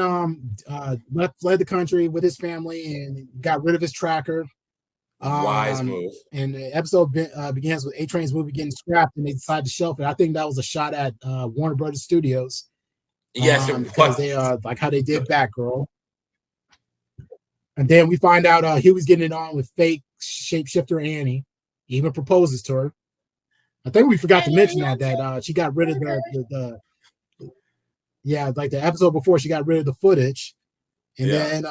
fled the country with his family and got rid of his tracker. Wise move. And the episode begins with A-Train's movie getting scrapped, and they decide to shelf it. I think that was a shot at Warner Brothers Studios. Yes, it because was. they like how they did Batgirl. And then we find out Huey's getting it on with fake shapeshifter Annie. He even proposes to her. I think we forgot to mention that she got rid of the like the episode before, she got rid of the footage. And then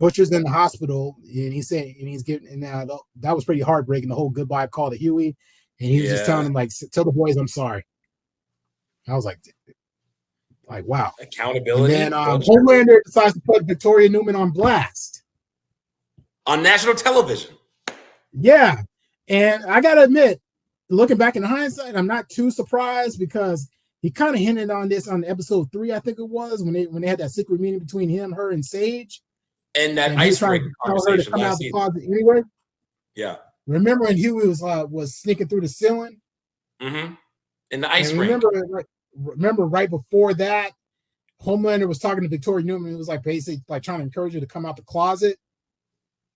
Butcher's in the hospital, and he's giving, and that was pretty heartbreaking, the whole goodbye call to Huey. And he was just telling him, like, tell the boys I'm sorry. I was like wow. Accountability. And then Homelander decides to put Victoria Newman on blast. On national television. Yeah. And I got to admit, looking back in hindsight, I'm not too surprised because he kind of hinted on this on episode 3, I think it was, when they had that secret meeting between him, her, and Sage. And that ice rink conversation come out of the closet anyway. Yeah. Remember when Huey was sneaking through the ceiling? Mm-hmm. In the ice rink. Remember right before that, Homelander was talking to Victoria Newman. It was like basically like trying to encourage her to come out the closet.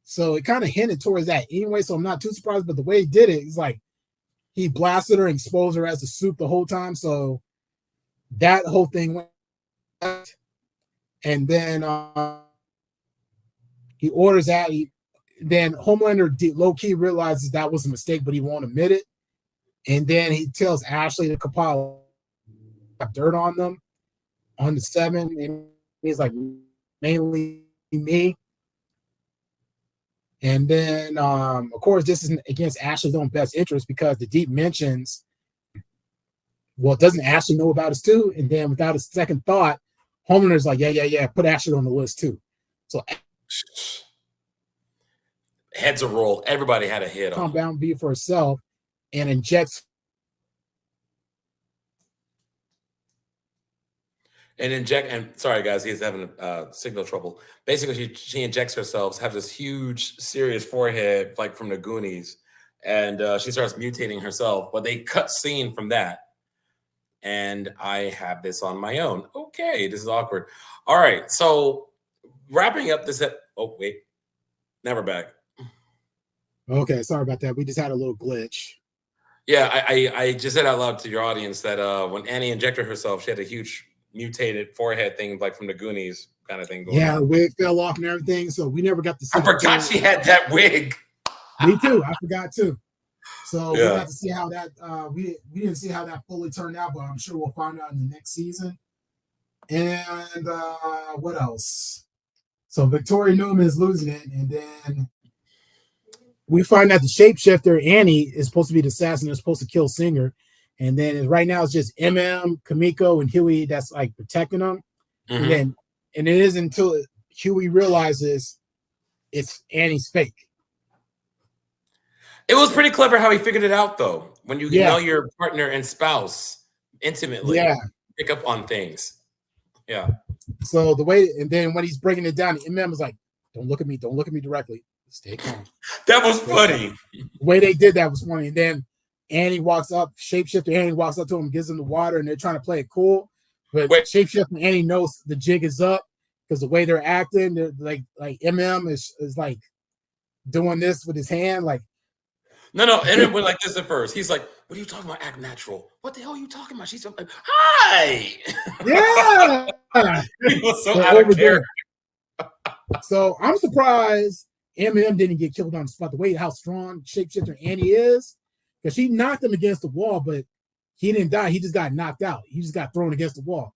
So it kind of hinted towards that anyway. So I'm not too surprised, but the way he did it, it's like he blasted her and exposed her as the soup the whole time. So that whole thing went. And then he orders out. Then Homelander low key realizes that was a mistake, but he won't admit it. And then he tells Ashley to compile dirt on them on the 7. And he's like, mainly me. And then, of course, this is against Ashley's own best interest because the Deep mentions, well, doesn't Ashley know about us too? And then without a second thought, Homelander's like, yeah, put Ashley on the list too. So heads a roll. Everybody had a hit on Compound B for herself and injects. And sorry guys, he's having signal trouble. Basically, she injects herself, have this huge, serious forehead, like from the Goonies, and she starts mutating herself. But they cut scene from that, and I have this on my own. Okay, this is awkward. All right, so wrapping up this. Oh wait, never back. Okay, sorry about that. We just had a little glitch. Yeah, I just said out loud to your audience that when Annie injected herself, she had a huge mutated forehead thing, like from the Goonies kind of thing going on. The wig fell off and everything, so we never got to see. I forgot she had that wig. Me too. I forgot too. So we got to see how that we didn't see how that fully turned out, but I'm sure we'll find out in the next season. And what else? So Victoria Newman is losing it, and then we find out the shapeshifter Annie is supposed to be the assassin that's supposed to kill Singer. And then right now it's just Kamiko, and Huey that's like protecting them. Mm-hmm. And it isn't until Huey realizes it's Annie's fake. It was pretty clever how he figured it out, though. When you know your partner and spouse intimately, pick up on things. Yeah. So the way, and then when he's breaking it down, is like, "Don't look at me directly. Stay calm." That was funny. The way they did that was funny. And then Annie walks up, shapeshifter Annie walks up to him, gives him the water, and they're trying to play it cool. But shapeshifter Annie knows the jig is up because the way they're acting, they're like is like doing this with his hand, like. No, MM went like this at first. He's like, "What are you talking about? Act natural. What the hell are you talking about?" She's like, "Hi." Yeah. He was so out of character. So I'm surprised MM didn't get killed on the spot. The way how strong shapeshifter Annie is, because she knocked him against the wall, but he didn't die. He just got knocked out. He just got thrown against the wall.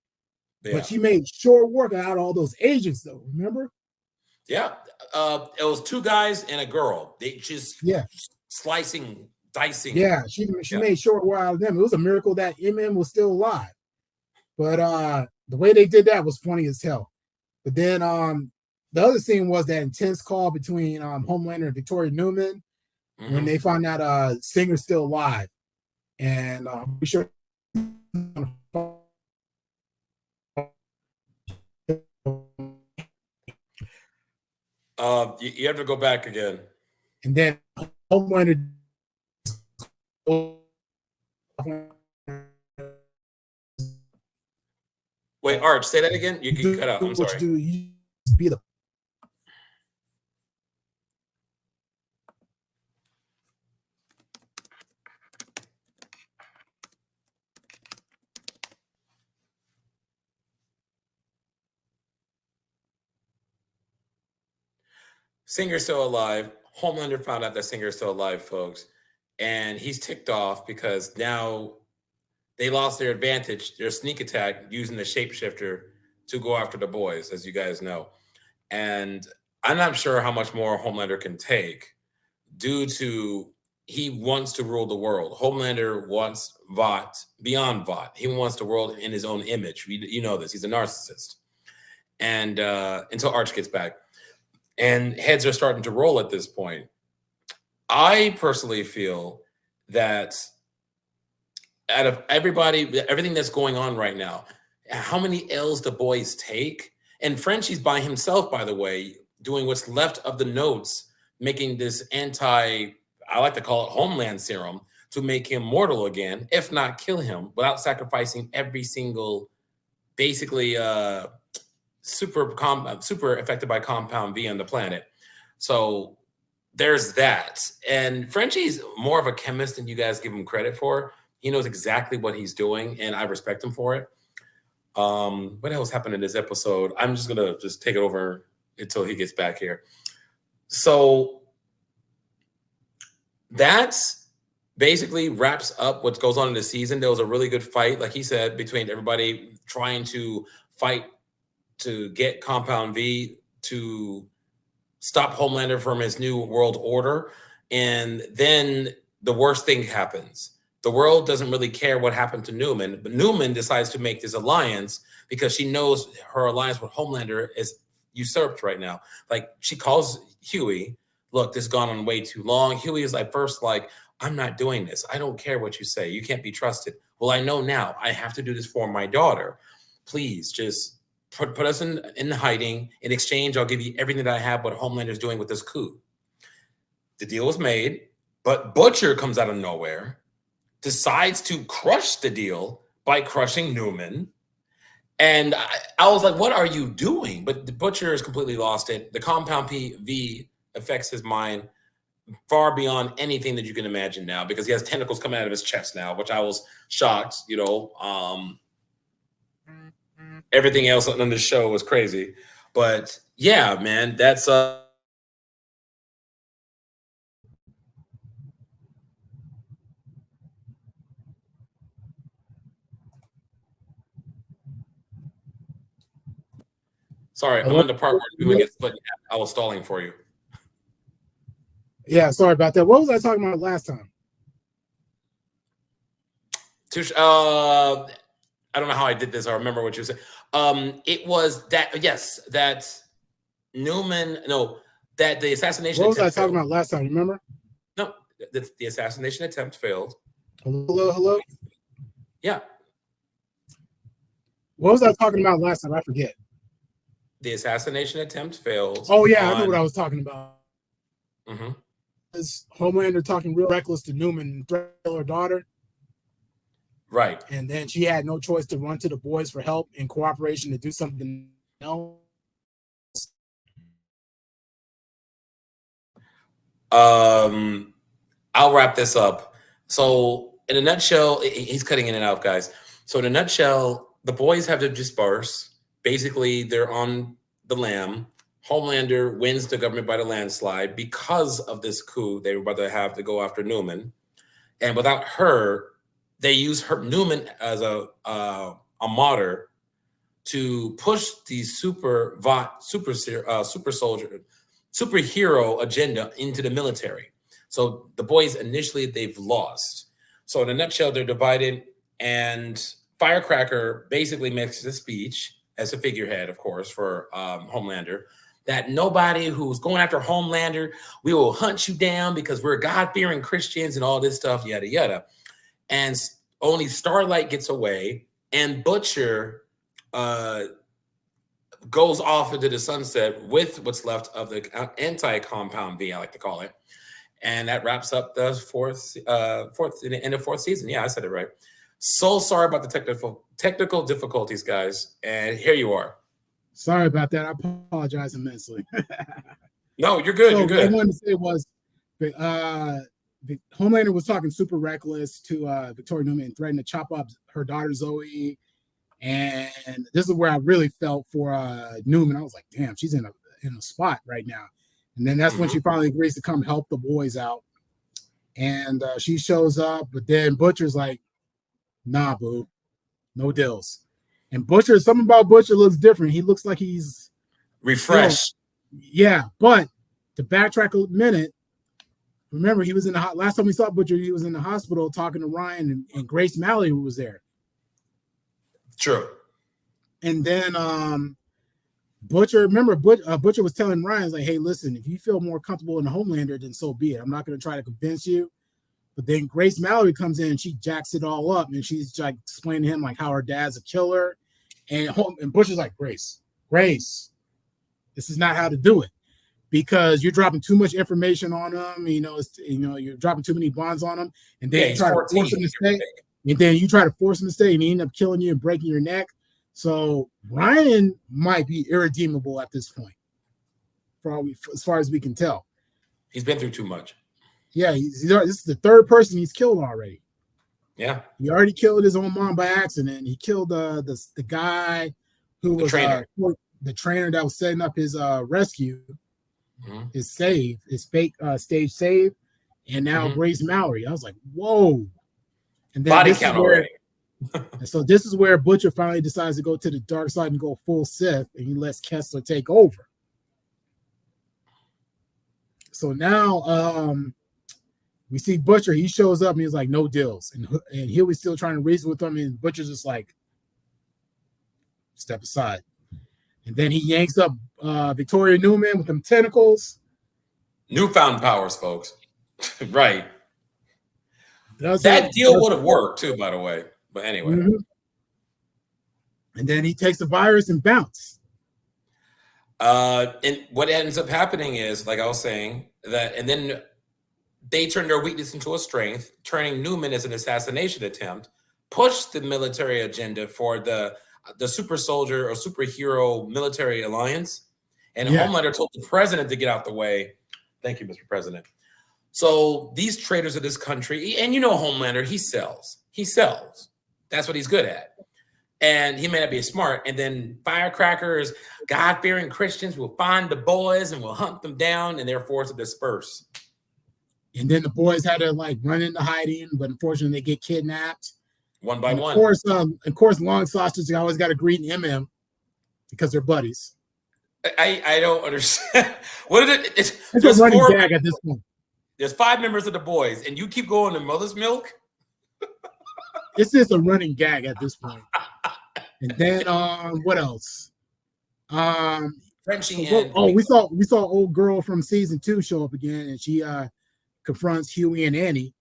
Yeah. But she made short work out of all those agents, though. Remember? Yeah. It was 2 guys and a girl. They just slicing, dicing. Yeah, she made short work out of them. It was a miracle that MM was still alive. But the way they did that was funny as hell. But then the other scene was that intense call between Homelander and Victoria Newman. when they find out Singer's still alive, and I'm sure You have to go back again. and then Homelander. Wait, Arch, say that again. You cut out. I'm sorry. You be the Singer's still alive. Homelander found out that Singer's still alive, folks, and he's ticked off because now they lost their advantage, their sneak attack using the shapeshifter to go after the boys, as you guys know. And I'm not sure how much more Homelander can take due to he wants to rule the world. Homelander wants Vought beyond Vought. He wants the world in his own image. You know this. He's a narcissist. And until Arch gets back. And heads are starting to roll at this point. I personally feel that out of everything that's going on right now, how many L's the boys take? And Frenchie's by himself, by the way, doing what's left of the notes, making this I like to call it Homeland Serum, to make him mortal again, if not kill him, without sacrificing every single, basically, super affected by Compound V on the planet. So there's that. And Frenchie's more of a chemist than you guys give him credit for. He knows exactly what he's doing, and I respect him for it. What else happened in this episode? I'm just gonna take it over until he gets back here. So that's basically wraps up what goes on in the season. There was a really good fight, like he said, between everybody trying to fight to get Compound V to stop Homelander from his new world order. And then the worst thing happens. The world doesn't really care what happened to Newman, but Newman decides to make this alliance because she knows her alliance with Homelander is usurped right now. Like, she calls Huey, look, this has gone on way too long. Huey is first I'm not doing this. I don't care what you say. You can't be trusted. Well, I know now. I have to do this for my daughter. Please just put us in hiding. In exchange, I'll give you everything that I have, what Homelander's doing with this coup. The deal was made, but Butcher comes out of nowhere, decides to crush the deal by crushing Newman. And I was like, what are you doing? But the Butcher has completely lost it. The Compound V affects his mind far beyond anything that you can imagine now, because he has tentacles coming out of his chest now, which I was shocked. Everything else on the show was crazy. But yeah, man, that's sorry, I'm in the part where Newman gets split in half. I was stalling for you. Yeah, sorry about that. What was I talking about last time? I don't know how I did this. I remember what you said. It was that, yes, that Newman, no, that the assassination What was I attempt talking failed. about last time? Remember? No, the assassination attempt failed. Hello? Yeah. What was I talking about last time? I forget. The assassination attempt failed. Oh, yeah, I know what I was talking about. Mm-hmm. Is Homelander talking real reckless to Newman and threaten her daughter? Right. And then she had no choice to run to the boys for help and cooperation to do something else. I'll wrap this up. So in a nutshell, he's cutting in and out, guys. So in a nutshell, the boys have to disperse. Basically, they're on the lam. Homelander wins the government by the landslide because of this coup they were about to have to go after Newman. And without her, they use Newman as a martyr to push the superhero agenda into the military. So the boys initially, they've lost. So in a nutshell, they're divided, and Firecracker basically makes a speech as a figurehead, of course, for Homelander. that nobody who's going after Homelander, we will hunt you down because we're God-fearing Christians and all this stuff, yada, yada. And only Starlight gets away, and Butcher goes off into the sunset with what's left of the anti-compound V, I like to call it. And that wraps up the fourth in the end of fourth season. Yeah, I said it right. So sorry about the technical difficulties, guys. And here you are. Sorry about that. I apologize immensely. No, you're good. So you're good. What I wanted to say was, Homelander was talking super reckless to Victoria Newman and threatened to chop up her daughter Zoe. And this is where I really felt for Newman. I was like, damn, she's in a spot right now. And then that's when she finally agrees to come help the boys out. And she shows up, but then Butcher's like, nah, boo, no deals. And Butcher, something about Butcher looks different. He looks like he's refreshed. Yeah, but to backtrack a minute, remember he was in the last time we saw Butcher, he was in the hospital talking to Ryan and Grace Mallory was there. True. And then Butcher, remember Butcher was telling Ryan, like, hey, listen, if you feel more comfortable in the Homelander, then so be it. I'm not going to try to convince you. But then Grace Mallory comes in and she jacks it all up, and she's like explaining to him like how her dad's a killer, and Butcher's like, Grace, this is not how to do it, because you're dropping too much information on them. You're dropping too many bonds on them, and then you try to force them to stay, and then you try to force them to stay, and he end up killing you and breaking your neck. So Ryan might be irredeemable at this point, as far as we can tell. He's been through too much. Yeah, this is the third person he's killed already. Yeah, he already killed his own mom by accident. He killed the guy who was the trainer that was setting up his rescue, his fake stage save, and now Grace Mallory. I was like, whoa! And then body count already. And so this is where Butcher finally decides to go to the dark side and go full Sith, and he lets Kessler take over. So now we see Butcher. He shows up and he's like, no deals. And Huey's still trying to reason with him, and Butcher's just like, step aside. And then he yanks up Victoria Newman with them tentacles. Newfound powers, folks. Right. That deal would have worked too, by the way. But anyway. And then he takes the virus and bounce. And what ends up happening is, like I was saying, and then they turn their weakness into a strength, turning Newman as an assassination attempt, push the military agenda for the super soldier or superhero military alliance. And Homelander told the president to get out the way. Thank you, Mr. President. So these traitors of this country, and Homelander, he sells. That's what he's good at. And he may not be smart. And then firecrackers, God-fearing Christians will find the boys and will hunt them down, and they're forced to disperse. And then the boys had to run into hiding, but unfortunately they get kidnapped. One by one. Of course, Long Sausage always got to greet MM because they're buddies. I don't understand. What is it? It's a running gag at this point. There's 5 members of the boys, and you keep going to Mother's Milk? It's just a running gag at this point. And then what else? Frenchie we saw old girl from season 2 show up again, and she confronts Huey and Annie.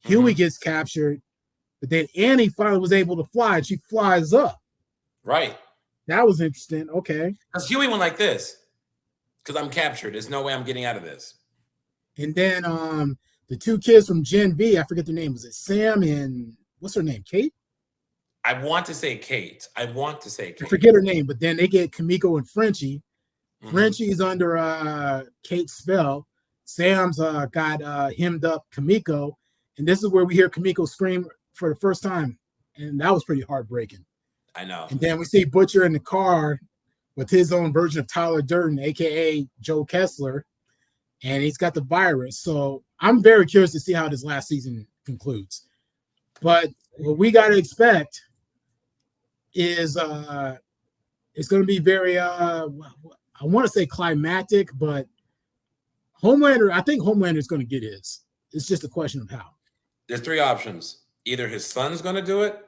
Huey gets captured, but then Annie finally was able to fly, and she flies up. Right. That was interesting. Okay. Because Huey went like this. Because I'm captured. There's no way I'm getting out of this. And then the 2 kids from Gen V, I forget their name. Was it Sam and what's her name? Kate? I want to say Kate. I forget her name, but then they get Kimiko and Frenchie. Frenchie's under Kate's spell. Sam's got hemmed up Kimiko. And this is where we hear Kimiko scream for the first time. And that was pretty heartbreaking. I know. And then we see Butcher in the car with his own version of Tyler Durden, a.k.a. Joe Kessler. And he's got the virus. So I'm very curious to see how this last season concludes. But what we got to expect is it's going to be very, I want to say climactic, but I think Homelander is going to get his. It's just a question of how. There's 3 options. Either his son's going to do it,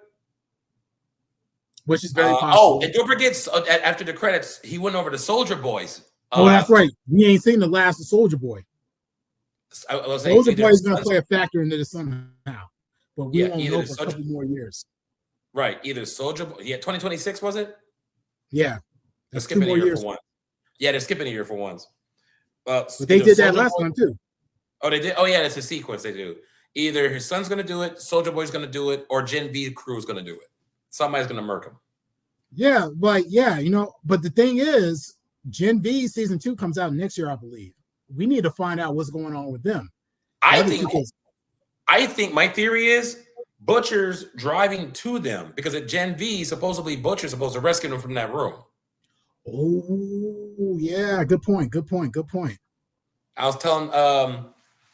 which is very possible. And don't forget, after the credits, he went over to Soldier Boys. Oh, that's right. We ain't seen the last of Soldier Boy. Soldier Boy is going to play a factor into this somehow, but we won't know for a couple more years. Right, either Soldier Boy. Yeah, 2026 was it? Yeah, they're skipping a year for once. Yeah, they're skipping a year for once. But they did that last time too. Oh, they did. Oh, yeah, it's a sequence they do. Either his son's going to do it, Soldier Boy's going to do it, or Gen V crew is going to do it. Somebody's going to murk him. Yeah, but but the thing is, Gen V season 2 comes out next year, I believe. We need to find out what's going on with them. I think my theory is Butcher's driving to them because at Gen V, supposedly Butcher's supposed to rescue them from that room. Oh, yeah, good point. I was telling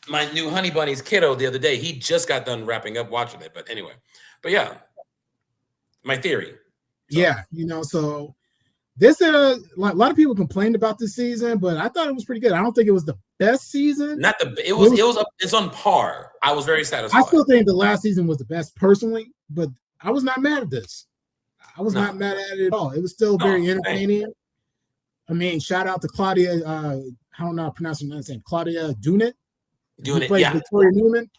my new Honey Bunny's kiddo the other day. He just got done wrapping up watching it, but anyway. But yeah, my theory. So. Yeah, so this a lot of people complained about this season, but I thought it was pretty good. I don't think it was the best season. It's on par. I was very satisfied. I still think the last season was the best personally, but I was not mad at this. I was not mad at it at all. It was still very entertaining. I mean, shout out to Claudia. I don't know how to pronounce her name. Claudia Dunit. Who played Victoria Newman.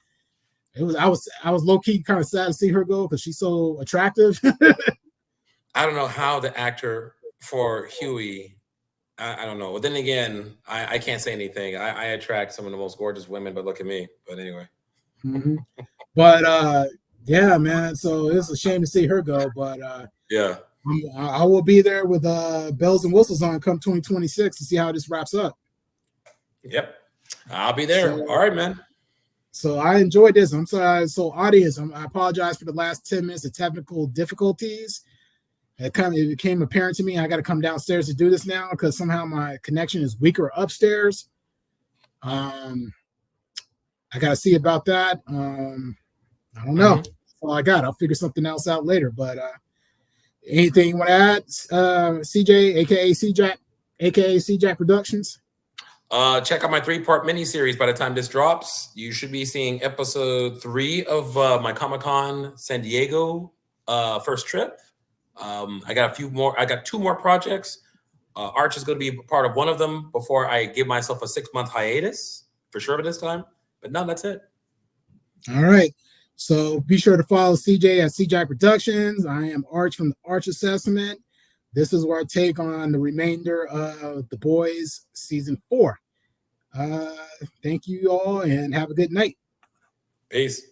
I was low key kind of sad to see her go because she's so attractive. I don't know how the actor for Huey. I don't know. But then again, I can't say anything. I attract some of the most gorgeous women, but look at me. But anyway. Mm-hmm. But yeah, man. So it's a shame to see her go. But yeah, I will be there with bells and whistles on come 2026 to see how this wraps up. Yep, I'll be there. All right, man. So I enjoyed this. I'm sorry. So audience, I apologize for the last 10 minutes of technical difficulties. It became apparent to me I got to come downstairs to do this now because somehow my connection is weaker upstairs. I got to see about that. I don't know. That's all I got. I'll figure something else out later. But anything you want to add, CJ, aka CJack, aka CJack Productions? Check out my 3-part miniseries. By the time this drops, you should be seeing episode 3 of my Comic-Con San Diego first trip. I got 2 more projects. Arch is going to be part of one of them before I give myself a 6-month hiatus for sure this time. But no, that's it. All right. So be sure to follow CJ at CJack Productions. I am Arch from the Arch Assessment. This is where I take on the remainder of The Boys season 4. Thank you all and have a good night. Peace.